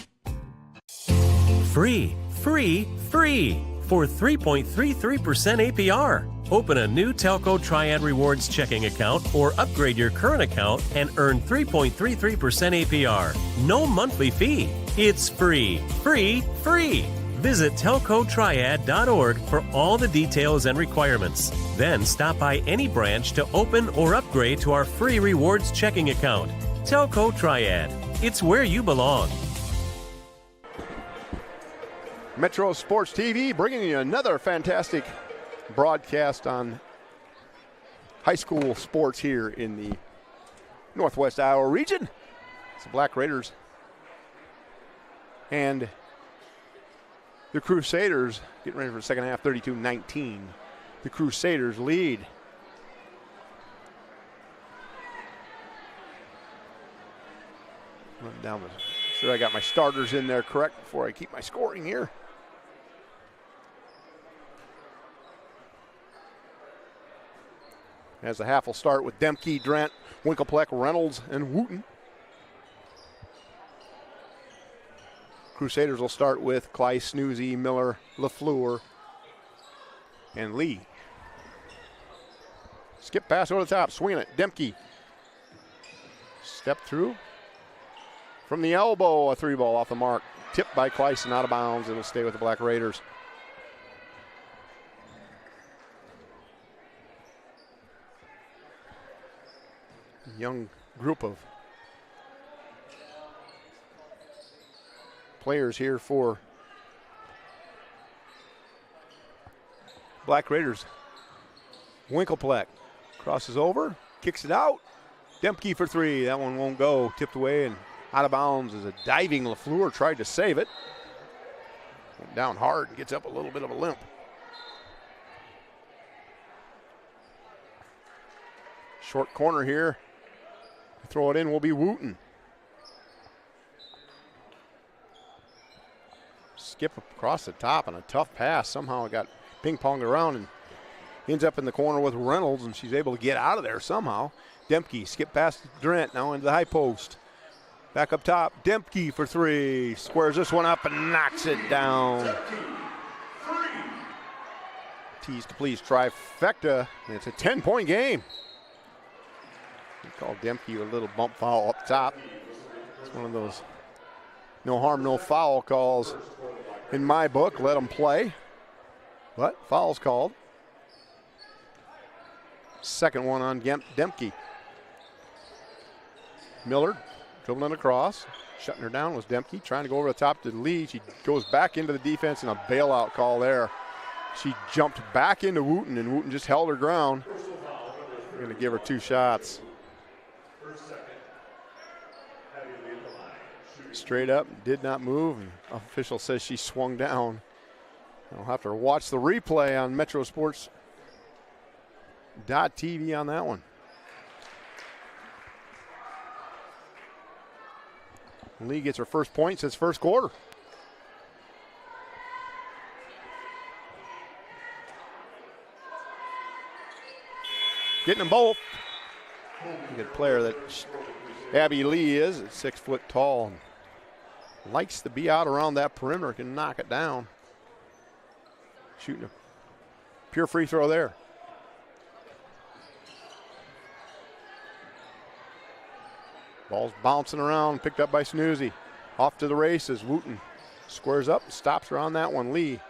Free, free, free for 3.33% APR. Open a new Telco Triad Rewards checking account or upgrade your current account and earn 3.33% APR. No monthly fee. It's free, free, free. Visit telcotriad.org for all the details and requirements. Then stop by any branch to open or upgrade to our free rewards checking account. Telco Triad. It's where you belong. Metro Sports TV bringing you another fantastic broadcast on high school sports here in the Northwest Iowa region. It's the Black Raiders and the Crusaders getting ready for the second half, 32-19. The Crusaders lead. Run down the, sure I got my starters in there correct before I keep my scoring here. As the half will start with Demke, Drent, Winklepleck, Reynolds, and Wooten. Crusaders will start with Kleiss, Snoozy, Miller, LaFleur, and Lee. Skip pass over the top, swinging it. Demke. Step through. From the elbow, a three ball off the mark. Tipped by Kleiss and out of bounds. It'll stay with the Black Raiders. Young group of players here for Black Raiders. Winklepleck crosses over, kicks it out. Demke for three. That one won't go. Tipped away and out of bounds as a diving LaFleur tried to save it. Went down hard and gets up a little bit of a limp. Short corner here. Throw it in will be Wooten. Skip across the top and a tough pass. Somehow it got ping-ponged around and ends up in the corner with Reynolds, and she's able to get out of there somehow. Demke skip past Drent, now into the high post. Back up top, Demke for three. Squares this one up and knocks it down. Tease to please trifecta, and it's a 10-point game. We call Demke a little bump foul up top. It's one of those no harm, no foul calls in my book. Let them play. But foul's called. Second one on Demke. Miller dribbling across. Shutting her down was Demke. Trying to go over the top to Lee. She goes back into the defense and a bailout call there. She jumped back into Wooten, and Wooten just held her ground. We're going to give her two shots. Straight up, did not move. And official says she swung down. I'll have to watch the replay on MetroSports.TV on that one. Lee gets her first point since first quarter. Getting them both. Good player that Abby Lee is, at 6 foot tall. Likes to be out around that perimeter, can knock it down. Shooting a pure free throw there. Ball's bouncing around, picked up by Snoozy. Off to the races, Wooten squares up, stops her on that one. Lee.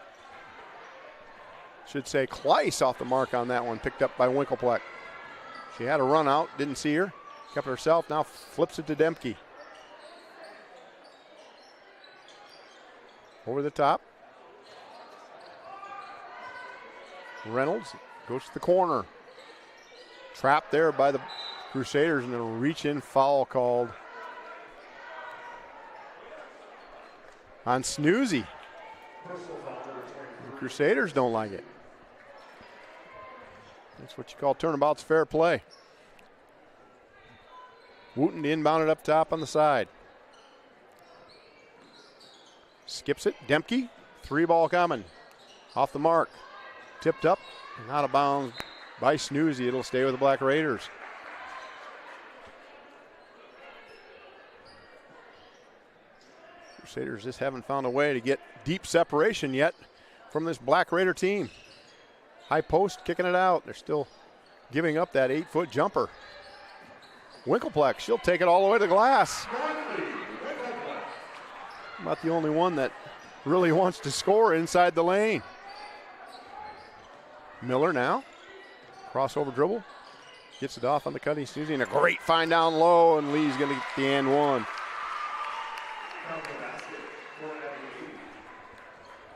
Should say Kleiss off the mark on that one, picked up by Winklepleck. She had a run out, didn't see her. Kept herself, now flips it to Demke. Over the top. Reynolds goes to the corner. Trapped there by the Crusaders, and a reach-in foul called on Snoozy. The Crusaders don't like it. That's what you call turnabout's fair play. Wooten inbounded up top on the side. Skips it. Demke. 3-ball coming. Off the mark. Tipped up and out of bounds by Snoozy. It'll stay with the Black Raiders. Crusaders just haven't found a way to get deep separation yet from this Black Raider team. High post kicking it out. They're still giving up that 8-foot jumper. Winkleplex, she'll take it all the way to the glass. Not the only one that really wants to score inside the lane. Miller now. Crossover dribble. Gets it off on the cutting Snoozy, and a great find down low, and Lee's going to get the and one.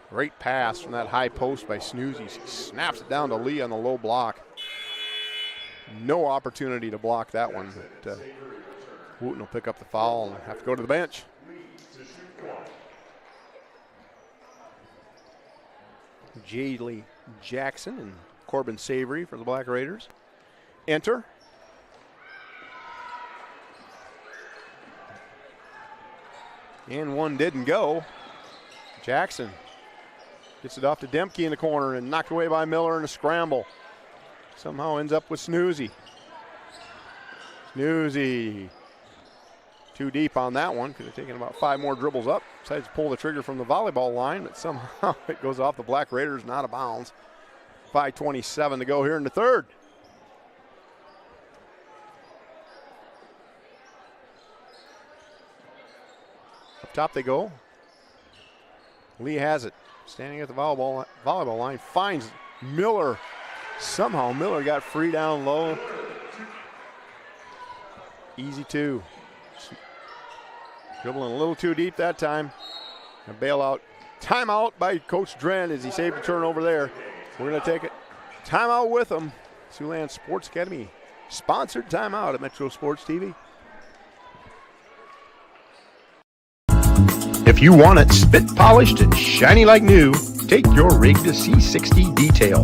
Great pass from that high post by Snoozy. Snaps it down to Lee on the low block. No opportunity to block that one, but Wooten will pick up the foul and have to go to the bench. Jaylee Jackson and Corbin Savory for the Black Raiders. Enter. And one didn't go. Jackson gets it off to Demke in the corner and knocked away by Miller in a scramble. Somehow ends up with Snoozy. Snoozy. Too deep on that one. Could have taken about 5 more dribbles up. Decides to pull the trigger from the volleyball line, but somehow it goes off the Black Raiders and out of bounds. 5:27 to go here in the third. Up top they go. Lee has it. Standing at the volleyball line. Finds Miller. Somehow Miller got free down low. Easy 2. Dribbling a little too deep that time. A bailout. Timeout by Coach Dren as he saved the turnover there. We're going to take it. Timeout with him. Siouxland Sports Academy sponsored timeout at Metro Sports TV. If you want it spit polished and shiny like new, take your rig to C60 Detail.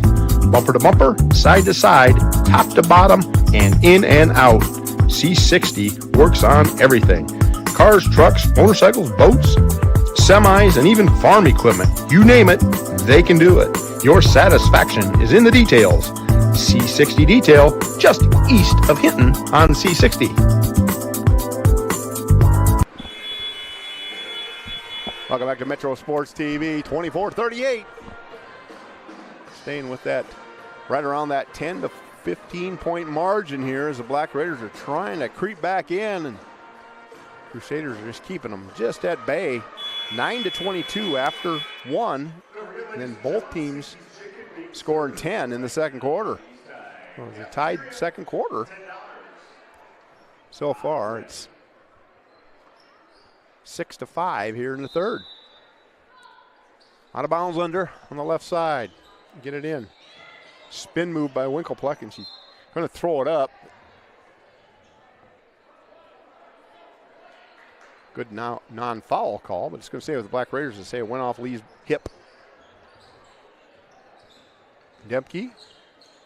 Bumper to bumper, side to side, top to bottom, and in and out. C60 works on everything. Cars, trucks, motorcycles, boats, semis, and even farm equipment. You name it, they can do it. Your satisfaction is in the details. C60 Detail, just east of Hinton on C60. Welcome back to Metro Sports TV, 24-38. Staying with that, right around that 10 to 15 point margin here as the Black Raiders are trying to creep back in, and Crusaders are just keeping them just at bay. 9-22 after 1, and then both teams scoring 10 in the second quarter. Well, it's a tied second quarter. So far, it's 6-5 here in the third. Out of bounds under on the left side. Get it in. Spin move by Winkleplex, and she's going to throw it up. Good now non-foul call, but it's going to stay with the Black Raiders to say it went off Lee's hip. Demke,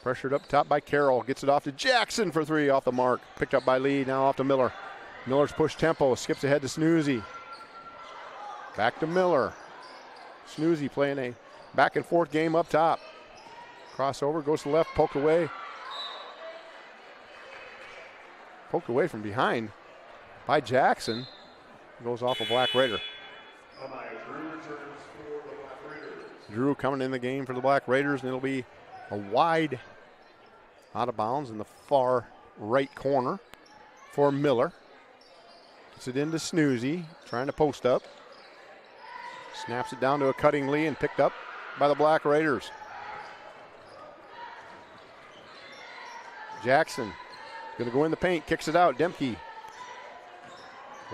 pressured up top by Carroll, gets it off to Jackson for 3 off the mark. Picked up by Lee, now off to Miller. Miller's push tempo, skips ahead to Snoozy. Back to Miller. Snoozy playing a back and forth game up top. Crossover, goes to the left, poked away. Poked away from behind by Jackson. Goes off a Black Raider. Drew coming in the game for the Black Raiders, and it'll be a wide out of bounds in the far right corner for Miller. Gets it into Snoozy, trying to post up. Snaps it down to a cutting Lee and picked up by the Black Raiders. Jackson going to go in the paint, kicks it out. Demke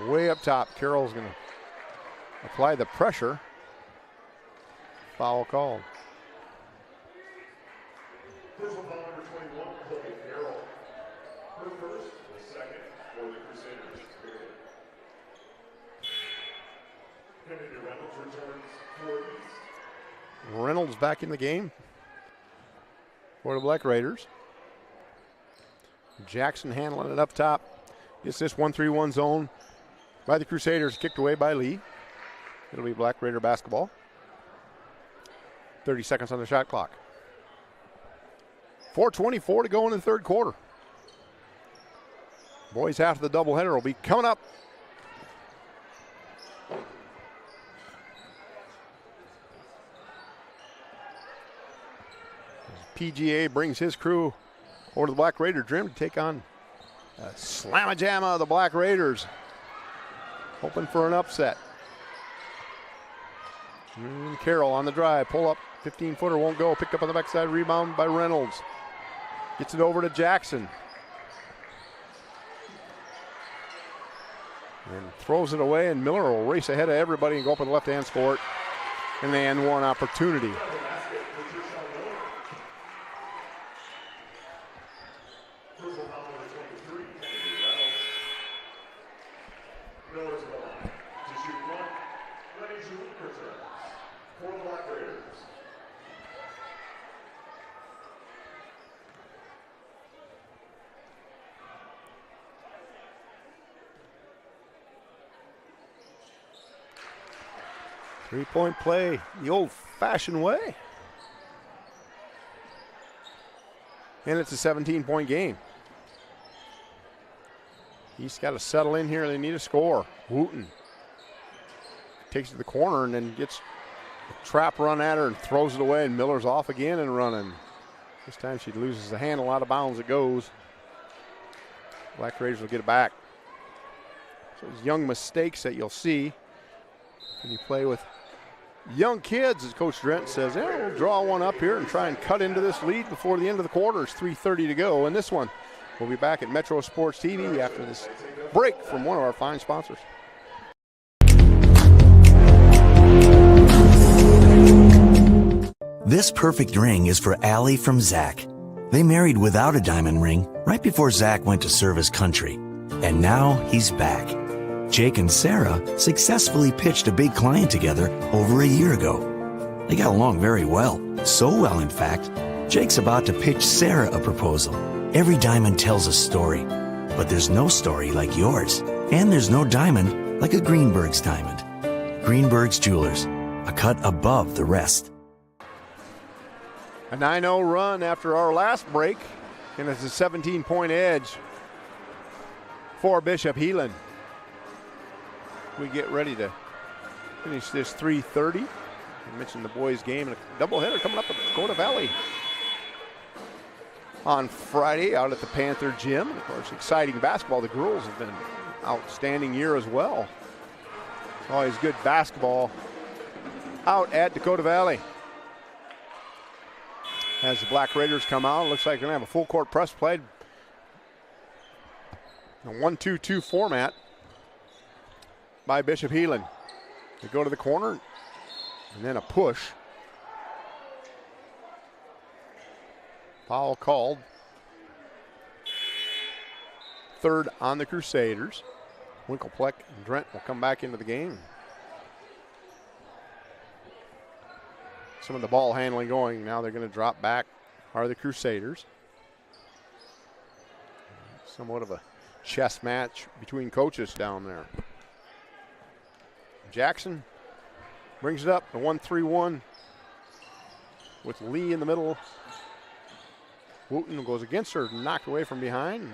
way up top. Carroll's going to apply the pressure. Foul called. Personal foul number 21, Chloe Carroll. Her first, the second for the Crusaders. Kennedy Reynolds Reynolds back in the game for the Black Raiders. Jackson handling it up top. Gets this 1-3-1 zone by the Crusaders, kicked away by Lee. It'll be Black Raider basketball. 30 seconds on the shot clock. 4:24 to go in the third quarter. Boys half of the doubleheader will be coming up. PGA brings his crew over to the Black Raider gym to take on Slamma-Jamma of the Black Raiders. Hoping for an upset. And Carroll on the drive, pull up, 15-footer won't go, picked up on the backside, rebound by Reynolds. Gets it over to Jackson. And throws it away, and Miller will race ahead of everybody and go up with the left-hand score. And the end one opportunity. Three-point play the old-fashioned way. And it's a 17-point game. He's got to settle in here. They need a score. Wooten takes it to the corner and then gets a trap run at her and throws it away, and Miller's off again and running. This time she loses the handle, out of bounds it goes. Black Raiders will get it back. So those young mistakes that you'll see when you play with young kids, as Coach Drent says, we'll draw one up here and try and cut into this lead before the end of the quarter. It's 3:30 to go. And this one, we'll be back at Metro Sports TV after this break from one of our fine sponsors. This perfect ring is for Allie from Zach. They married without a diamond ring right before Zach went to serve his country. And now he's back. Jake and Sarah successfully pitched a big client together over a year ago. They got along very well. So well, in fact, Jake's about to pitch Sarah a proposal. Every diamond tells a story, but there's no story like yours. And there's no diamond like a Greenberg's diamond. Greenberg's Jewelers, a cut above the rest. A 9-0 run after our last break, and it's a 17-point edge for Bishop Heelan. We get ready to finish this 3:30. I mentioned the boys' game and a doubleheader coming up at Dakota Valley on Friday out at the Panther Gym. And of course, exciting basketball. The girls have been an outstanding year as well. Always good basketball out at Dakota Valley. As the Black Raiders come out, it looks like they're going to have a full court press played. A 1-2-2 format by Bishop Heelan. They go to the corner and then a push. Foul called. Third on the Crusaders. Winklepleck and Drent will come back into the game. Some of the ball handling going. Now they're going to drop back are the Crusaders. Somewhat of a chess match between coaches down there. Jackson brings it up, the 1-3-1 with Lee in the middle. Wooten goes against her, knocked away from behind.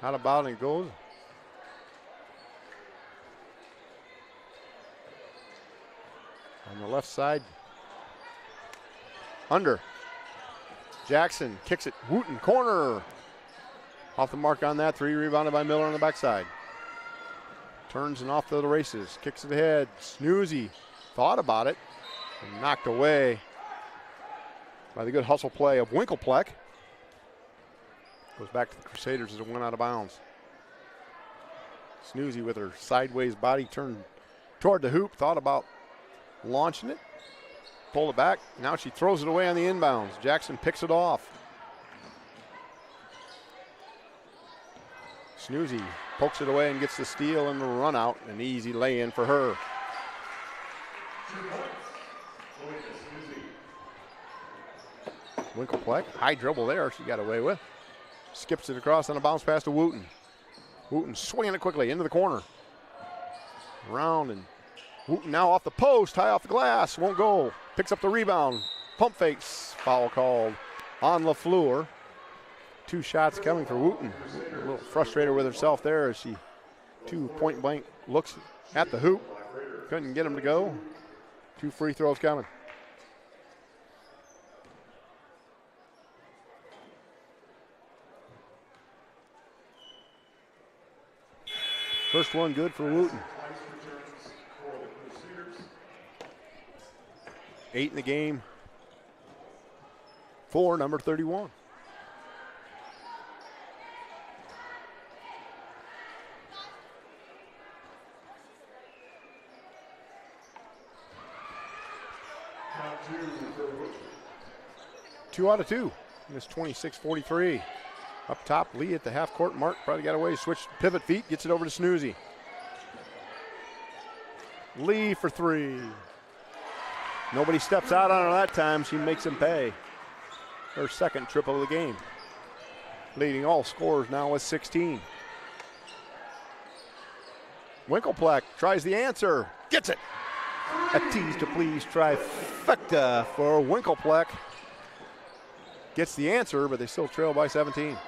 Out of bounds it goes. On the left side, under. Jackson kicks it, Wooten, corner. Off the mark on that, three rebounded by Miller on the backside. Turns and off to the races, kicks it ahead. Snoozy thought about it and knocked away by the good hustle play of Winklepleck. Goes back to the Crusaders as it went out of bounds. Snoozy with her sideways body turned toward the hoop, thought about launching it, pulled it back. Now she throws it away on the inbounds. Jackson picks it off. Snoozy pokes it away and gets the steal and the run out. An easy lay-in for her. Winkelpleck, high dribble there, she got away with. Skips it across on a bounce pass to Wooten. Wooten swinging it quickly into the corner. Around, and Wooten now off the post, high off the glass, won't go. Picks up the rebound, pump fakes, foul called on LaFleur. 2 shots coming for Wooten. A little frustrated with herself there as she 2 point blank looks at the hoop. Couldn't get him to go. 2 free throws coming. First one good for Wooten. 8 in the game for number 31. Two out of 2. It's 26-43. Up top, Lee at the half court mark. Probably got away, switched pivot feet, gets it over to Snoozy. Lee for 3. Nobody steps out on her that time. She makes him pay. Her second triple of the game. Leading all scorers now with 16. Winkelpleck tries the answer. Gets it. A tease to please trifecta for Winkelpleck. Gets the answer, but they still trail by 17.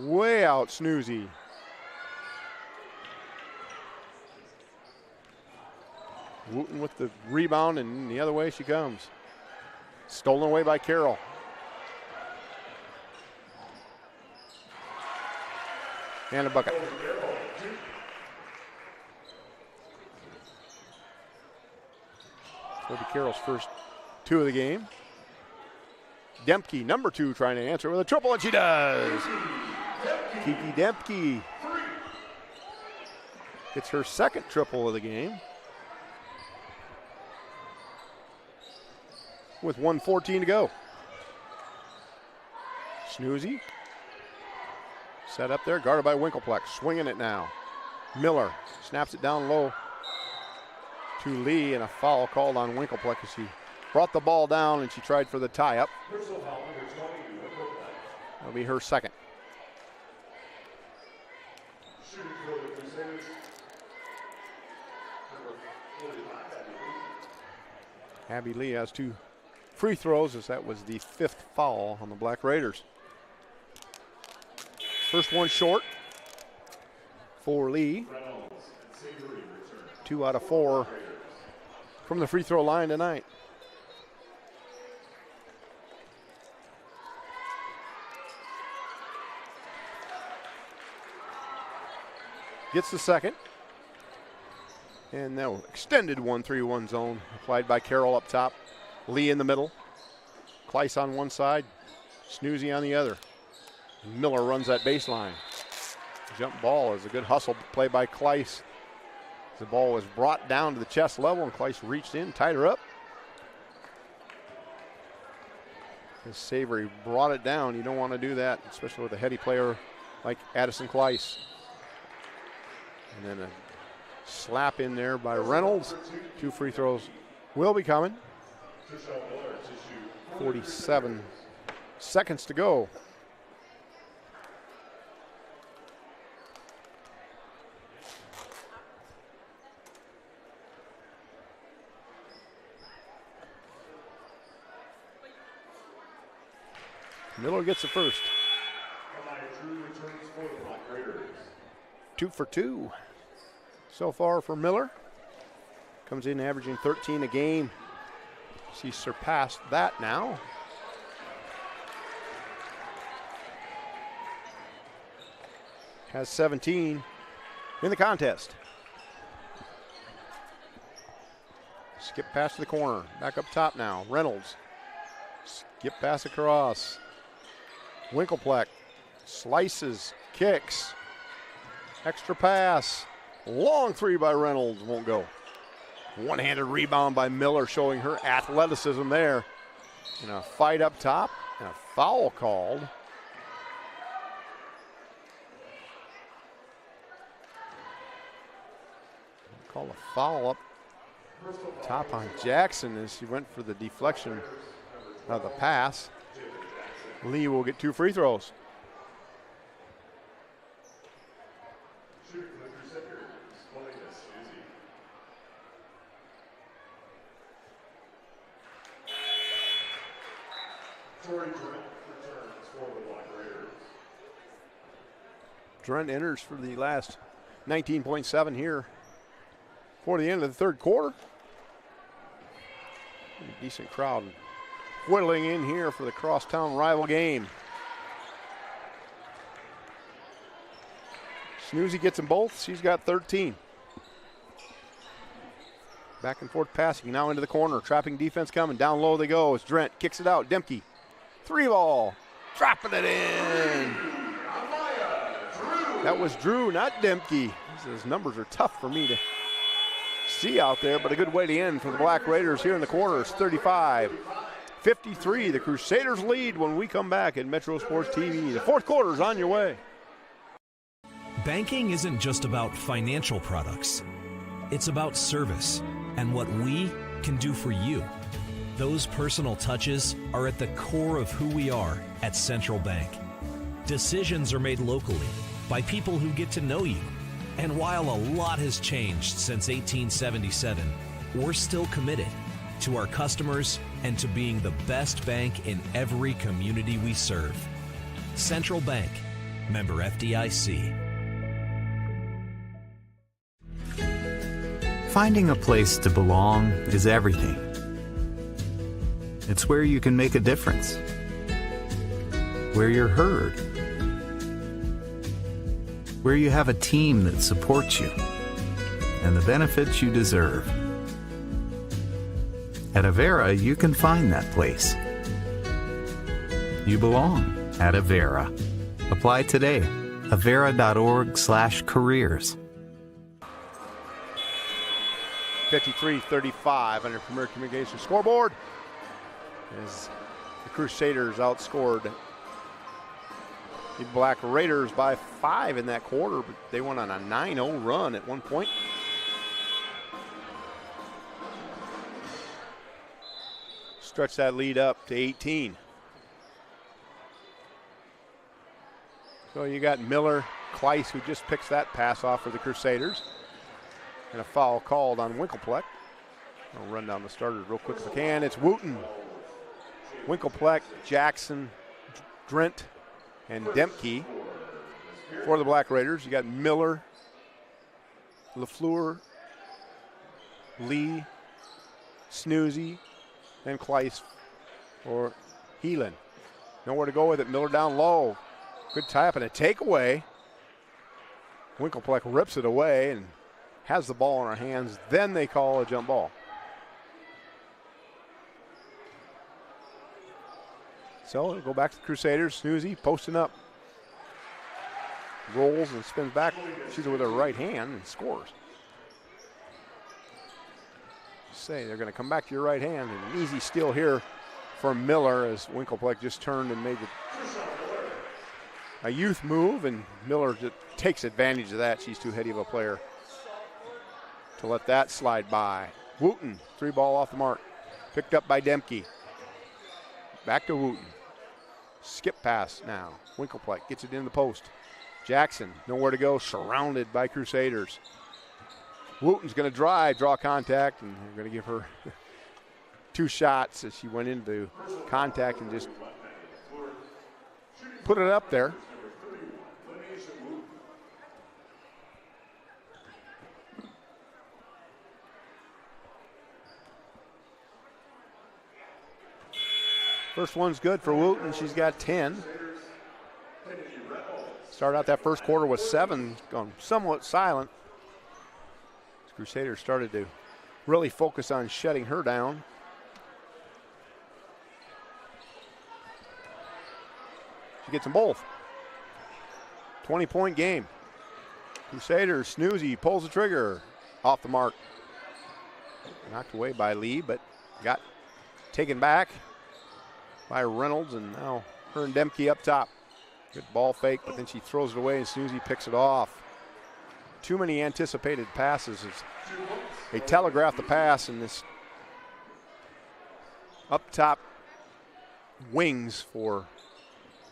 Way out, Snoozy. Wooten with the rebound, and the other way she comes. Stolen away by Carroll. And a bucket. Will be Carroll's first 2 of the game. Dempke, number 2, trying to answer with a triple, and she does. Kiki Dempke gets her second triple of the game. With 1:14 to go. Snoozy. Set up there, guarded by Winkelpleck. Swinging it now. Miller snaps it down low to Lee, and a foul called on Winkelpleck as she brought the ball down and she tried for the tie-up. That'll be her second. Abby Lee has 2 free throws, as that was the 5th foul on the Black Raiders. First one short for Lee. 2 out of 4 from the free throw line tonight. Gets the second. And now extended 1-3-1 zone applied by Carroll up top. Lee in the middle. Kleiss on one side. Snoozy on the other. Miller runs that baseline. Jump ball is a good hustle play by Kleiss. The ball was brought down to the chest level, and Kleiss reached in, tied her up. As Savory brought it down. You don't want to do that, especially with a heady player like Addison Kleiss. And then a slap in there by Reynolds. 2 free throws will be coming. 47 seconds to go. Miller gets the first. 2 for 2 so far for Miller. Comes in averaging 13 a game. She's surpassed that now. Has 17 in the contest. Skip pass to the corner. Back up top now. Reynolds. Skip pass across. Winkelpleck slices, kicks. Extra pass. Long 3 by Reynolds. Won't go. One-handed rebound by Miller, showing her athleticism there. And a fight up top, and a foul called. Call a foul up Top on Jackson as she went for the deflection of the pass. Lee will get 2 free throws. Drent enters for the last 19.7 here for the end of the third quarter. A decent crowd whittling in here for the crosstown rival game. Snoozy gets them both. She's got 13. Back and forth passing now into the corner. Trapping defense coming. Down low they go as Drent kicks it out. Demke. 3 ball. Dropping it in. That was Drew, not Demke. His numbers are tough for me to see out there, but a good way to end for the Black Raiders here in the quarters. 35-53. The Crusaders lead when we come back at Metro Sports TV. The fourth quarter's on your way. Banking isn't just about financial products. It's about service and what we can do for you. Those personal touches are at the core of who we are at Central Bank. Decisions are made locally by people who get to know you. And while a lot has changed since 1877, we're still committed to our customers and to being the best bank in every community we serve. Central Bank, member FDIC. Finding a place to belong is everything. It's where you can make a difference, where you're heard, where you have a team that supports you and the benefits you deserve. At Avera, you can find that place. You belong at Avera. Apply today. Avera.org/careers. 53-35 on your Premier Communications scoreboard as the Crusaders outscored the Black Raiders by 5 in that quarter, but they went on a 9-0 run at one point. Stretch that lead up to 18. So you got Miller, Kleiss, who just picks that pass off for the Crusaders. And a foul called on Winklepleck. I'll run down the starters real quick if I can. It's Wooten, Winklepleck, Jackson, Drent, and Demke for the Black Raiders. You got Miller, LaFleur, Lee, Snoozy, and Kleiss for Heelan. Nowhere to go with it. Miller down low. Good tap and a takeaway. Winklepleck rips it away and has the ball in her hands. Then they call a jump ball. So it'll go back to the Crusaders. Snoozy posting up. Rolls and spins back. Shoots it with her right hand and scores. Say they're going to come back to your right hand. And an easy steal here for Miller as Winklepleck just turned and made a youth move, and Miller just takes advantage of that. She's too heady of a player to let that slide by. Wooten, 3 ball off the mark. Picked up by Demke. Back to Wooten. Skip pass now. Winklepleck gets it in the post. Jackson, nowhere to go, surrounded by Crusaders. Wooten's going to drive, draw contact, and they're going to give her 2 shots as she went into contact and just put it up there. First one's good for Wooten. She's got 10. Started out that first quarter with 7, gone somewhat silent. The Crusaders started to really focus on shutting her down. She gets them both. 20-point game. Crusaders, Snoozy pulls the trigger. Off the mark. Knocked away by Lee, but got taken back by Reynolds, and now her and Demke up top. Good ball fake, but then she throws it away and Snoozy picks it off. Too many anticipated passes as They telegraphed the pass, and this up top wings for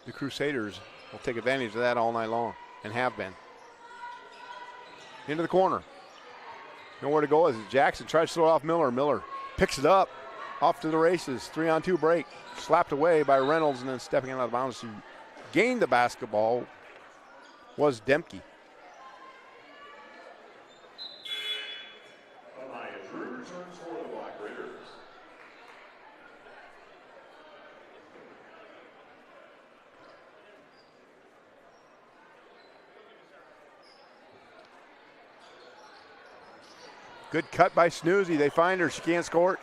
the Crusaders will take advantage of that all night long and have been. Into the corner. Nowhere to go as Jackson tries to throw off Miller. Miller picks it up, off to the races. 3-on-2 break. Slapped away by Reynolds, and then stepping out of bounds to gain the basketball was Demke. Good cut by Snoozy. They find her. She can't score it.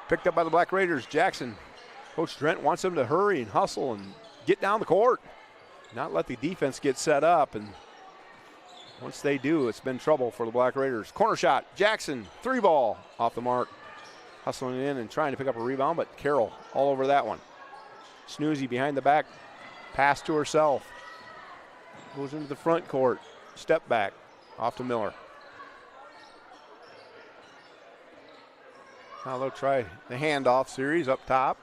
Picked up by the Black Raiders. Jackson. Coach Drent wants them to hurry and hustle and get down the court. Not let the defense get set up. And once they do, it's been trouble for the Black Raiders. Corner shot. Jackson. 3-ball off the mark. Hustling in and trying to pick up a rebound, but Carroll all over that one. Snoozy behind the back. Pass to herself. Goes into the front court. Step back. Off to Miller. Now they'll try the handoff series up top.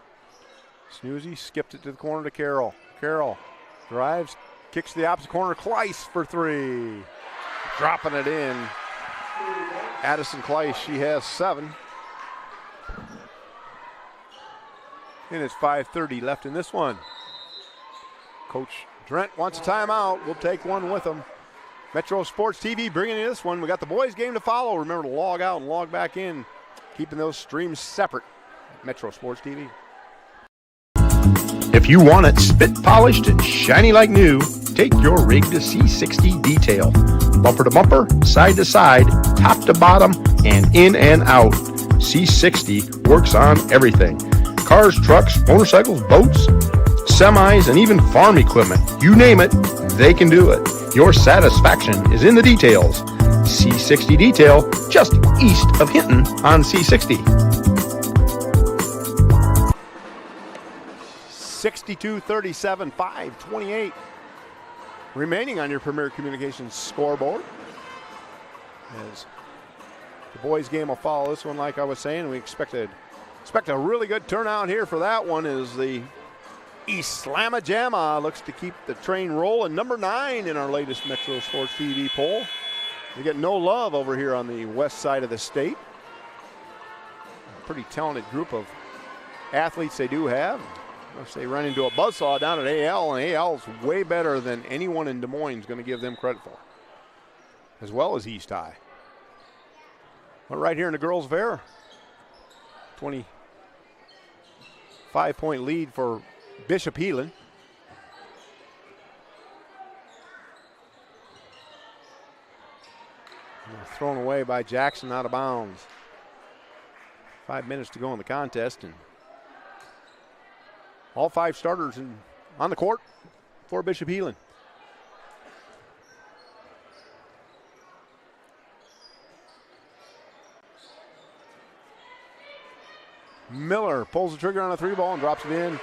Snoozy skipped it to the corner to Carroll. Carroll drives, kicks to the opposite corner. Kleiss for 3. Dropping it in. Addison Kleiss, she has 7. And it's 5:30 left in this one. Coach Drent wants a timeout. We'll take one with him. Metro Sports TV bringing you this one. We got the boys game to follow. Remember to log out and log back in. Keeping those streams separate. Metro Sports TV. If you want it spit polished and shiny like new, take your rig to C60 Detail. Bumper to bumper, side to side, top to bottom, and in and out. C60 works on everything. Cars, trucks, motorcycles, boats, semis, and even farm equipment. You name it, they can do it. Your satisfaction is in the details. C60 Detail, just east of Hinton on C60. 62-37, 5:28 remaining on your Premier Communications scoreboard. As the boys game will follow this one, like I was saying, we expect a really good turnout here for that one as the East Slamma Jamma looks to keep the train rolling. Number 9 in our latest Metro Sports TV poll. They get no love over here on the west side of the state. A pretty talented group of athletes they do have. If they run into a buzzsaw down at AL, and AL is way better than anyone in Des Moines is going to give them credit for, as well as East High. But right here in the girls' fair, 25-point lead for Bishop Heelan. Thrown away by Jackson out of bounds. 5 minutes to go in the contest, and all 5 starters on the court for Bishop Heelan. Miller pulls the trigger on a 3-ball and drops it in.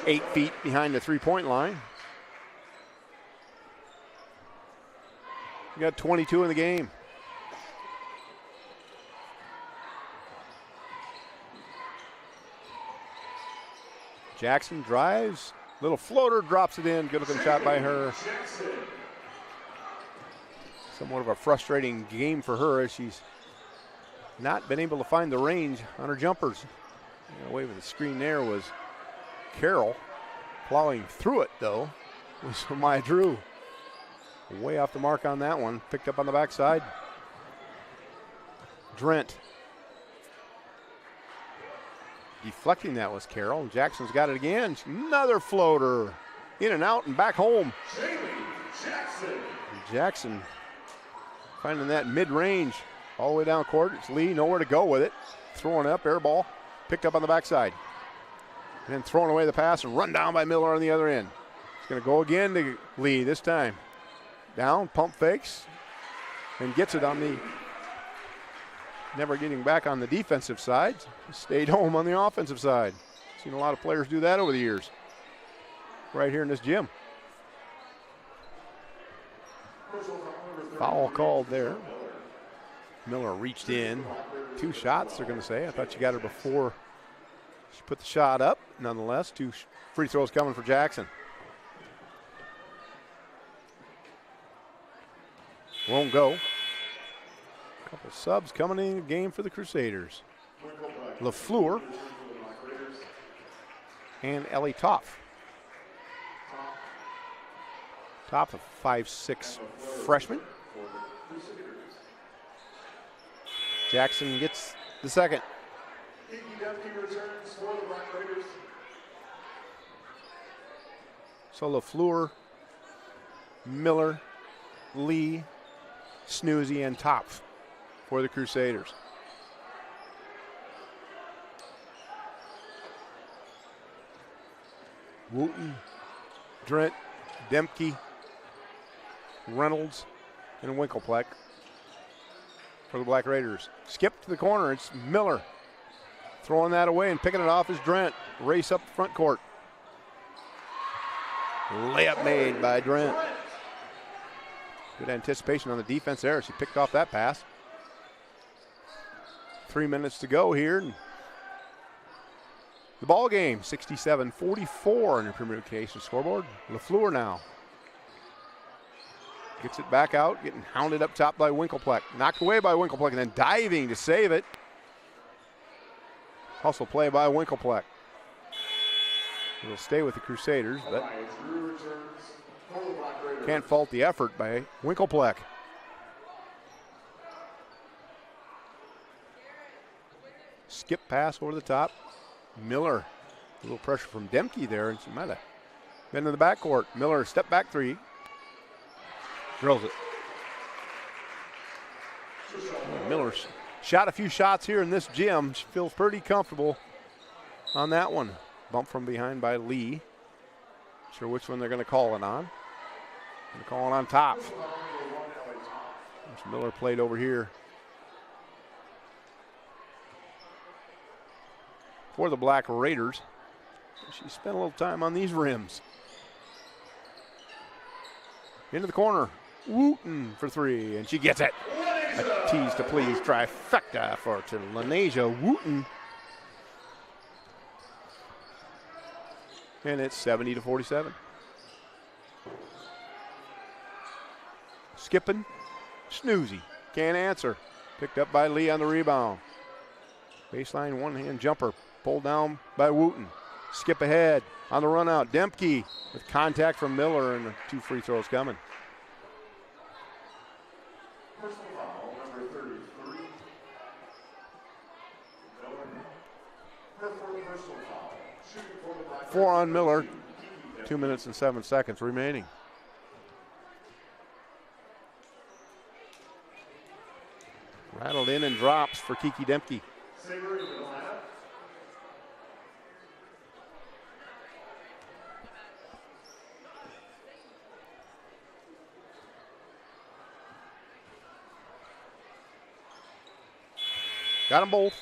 8 feet behind the 3-point line. We got 22 in the game. Jackson drives, little floater, drops it in. Good looking shot by her. Somewhat of a frustrating game for her as she's not been able to find the range on her jumpers. Away with the screen there was Carroll. Plowing through it though was Maya Drew. Way off the mark on that one. Picked up on the backside. Drent. Deflecting that was Carroll. Jackson's got it again. Another floater. In and out and back home. Jackson finding that mid-range. All the way down court. It's Lee. Nowhere to go with it. Throwing up. Air ball. Picked up on the backside. And then throwing away the pass and run down by Miller on the other end. It's going to go again to Lee this time. Down, pump fakes, and gets it on the, never getting back on the defensive side. Stayed home on the offensive side. Seen a lot of players do that over the years. Right here in this gym. Foul called there. Miller reached in. 2 shots, they're going to say. I thought you got her before she put the shot up. Nonetheless, 2 free throws coming for Jackson. Won't go. Couple subs coming in the game for the Crusaders. LaFleur and Ellie Toff. Toff, a 5'6" freshman. Jackson gets the second. So LaFleur, Miller, Lee, Snoozy, and Topf for the Crusaders. Wooten, Drent, Demke, Reynolds, and Winklepleck for the Black Raiders. Skip to the corner, it's Miller. Throwing that away and picking it off is Drent. Race up the front court. Layup made by Drent. Good anticipation on the defense there. She picked off that pass. 3 minutes to go here. The ball game, 67-44 on your Premier Education scoreboard. LaFleur now. Gets it back out, getting hounded up top by Winklepleck. Knocked away by Winklepleck and then diving to save it. Hustle play by Winklepleck. It'll stay with the Crusaders, but can't fault the effort by Winklepleck. Skip pass over the top. Miller, a little pressure from Demke there, and she might have been in the backcourt. Miller, step back 3. Drills it. Miller shot a few shots here in this gym. She feels pretty comfortable on that one. Bump from behind by Lee. Not sure which one they're going to call it on. Going to call it on top. Miller played over here for the Black Raiders. She spent a little time on these rims. Into the corner. Wooten for 3, and she gets it. A tease to please trifecta for Lanesia Wooten. And it's 70-47. Skipping. Snoozy. Can't answer. Picked up by Lee on the rebound. Baseline one-hand jumper. Pulled down by Wooten. Skip ahead on the run out. Demke with contact from Miller and 2 free throws coming. Personal foul, number 33. Her fourth personal foul. Shooting for the Black 4 on Miller. 2 minutes and 7 seconds remaining. Rattled in and drops for Kiki Demke. Saber in the lineup. Got them both.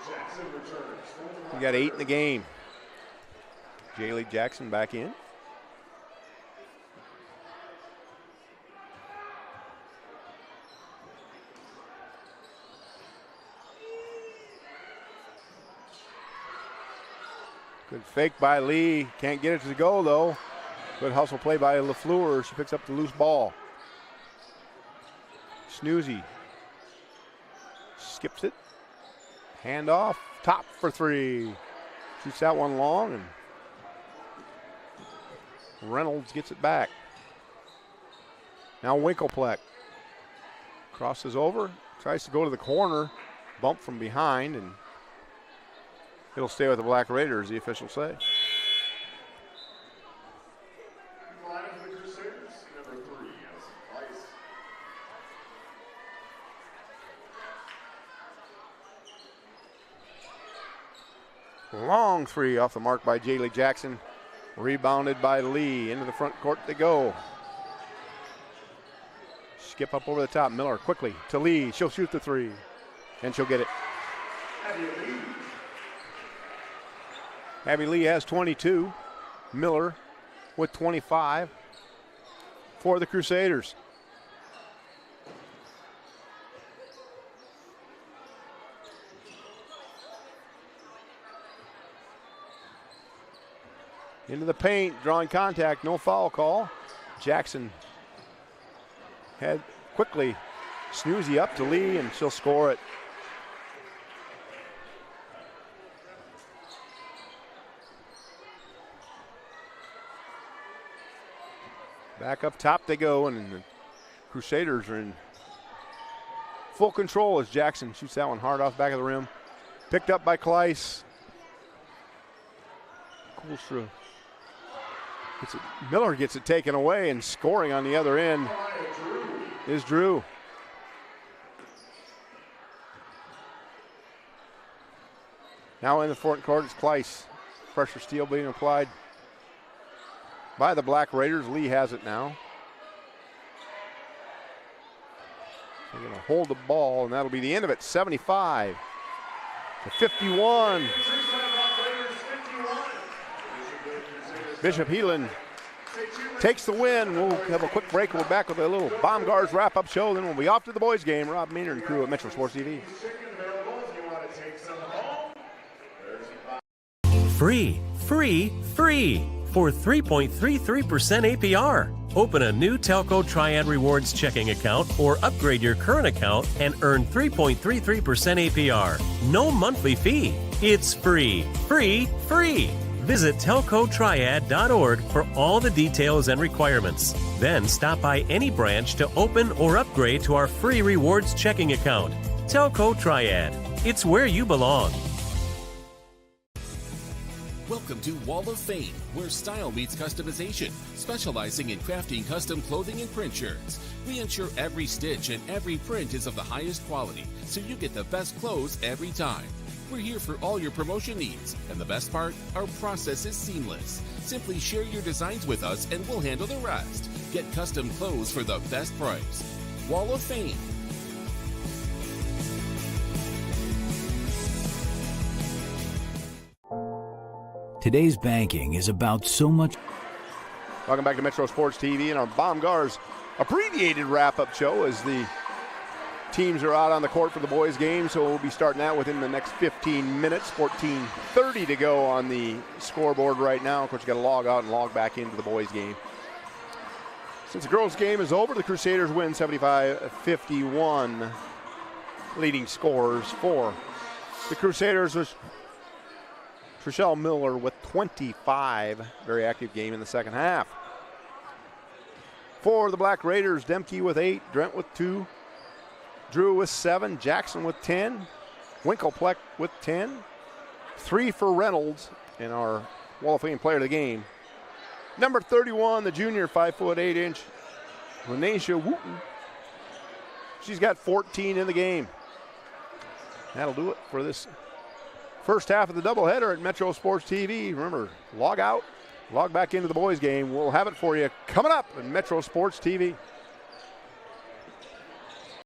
Jackson returns. We got 8 in the game. Jaylee Jackson back in. Good fake by Lee. Can't get it to go, though. Good hustle play by LaFleur. She picks up the loose ball. Snoozy skips it. Hand off. Top for 3. Shoots that one long, and Reynolds gets it back. Now Winklepleck crosses over. Tries to go to the corner. Bump from behind, and it'll stay with the Black Raiders, the officials say. Lineup for the Crusaders, number 3, Ice. Long 3 off the mark by Jaylee Jackson. Rebounded by Lee. Into the front court they go. Skip up over the top. Miller quickly to Lee. She'll shoot the 3. And she'll get it. Abby Lee has 22. Miller with 25 for the Crusaders. Into the paint, drawing contact, no foul call. Jackson had quickly Snoozy up to Lee, and she'll score it. Back up top they go, and the Crusaders are in full control as Jackson shoots that one hard off the back of the rim. Picked up by Kleiss. Coolstra. Miller gets it taken away, and scoring on the other end is Drew. Now in the front court, it's Kleiss. Pressure steal being applied by the Black Raiders. Lee has it now. They're going to hold the ball, and that'll be the end of it. 75 to 51. Bishop Heelan takes the win. We'll have a quick break. We'll be back with a little Baumgars wrap-up show. Then we'll be off to the boys' game. Rob Meaner and crew at Metro Sports TV. Free, free, free for 3.33% APR. Open a new Telco Triad Rewards checking account or upgrade your current account and earn 3.33% APR. No monthly fee. It's free, free, free. Visit telcotriad.org for all the details and requirements. Then stop by any branch to open or upgrade to our free rewards checking account. Telco Triad. It's where you belong. Welcome to Wall of Fame, where style meets customization, specializing in crafting custom clothing and print shirts. We ensure every stitch and every print is of the highest quality, so you get the best clothes every time. We're here for all your promotion needs, and the best part, our process is seamless. Simply share your designs with us and we'll handle the rest. Get custom clothes for the best price. Wall of Fame. Today's banking is about so much. Welcome back to Metro Sports TV and our Baumgars abbreviated wrap-up show as the teams are out on the court for the boys' game, so we'll be starting that within the next 15 minutes. 14:30 to go on the scoreboard right now. Of course, you got to log out and log back into the boys' game. Since the girls' game is over, the Crusaders win 75-51. Leading scorers for the Crusaders was Trishelle Miller with 25. Very active game in the second half. For the Black Raiders, Demke with 8, Drent with 2, Drew with 7, Jackson with 10, Winkelpleck with 10, 3 for Reynolds, and our Wall of Fame player of the game. Number 31, the junior, 5'8", Renacia Wooten. She's got 14 in the game. That'll do it for this first half of the doubleheader at Metro Sports TV. Remember, log out, log back into the boys' game. We'll have it for you coming up at Metro Sports TV.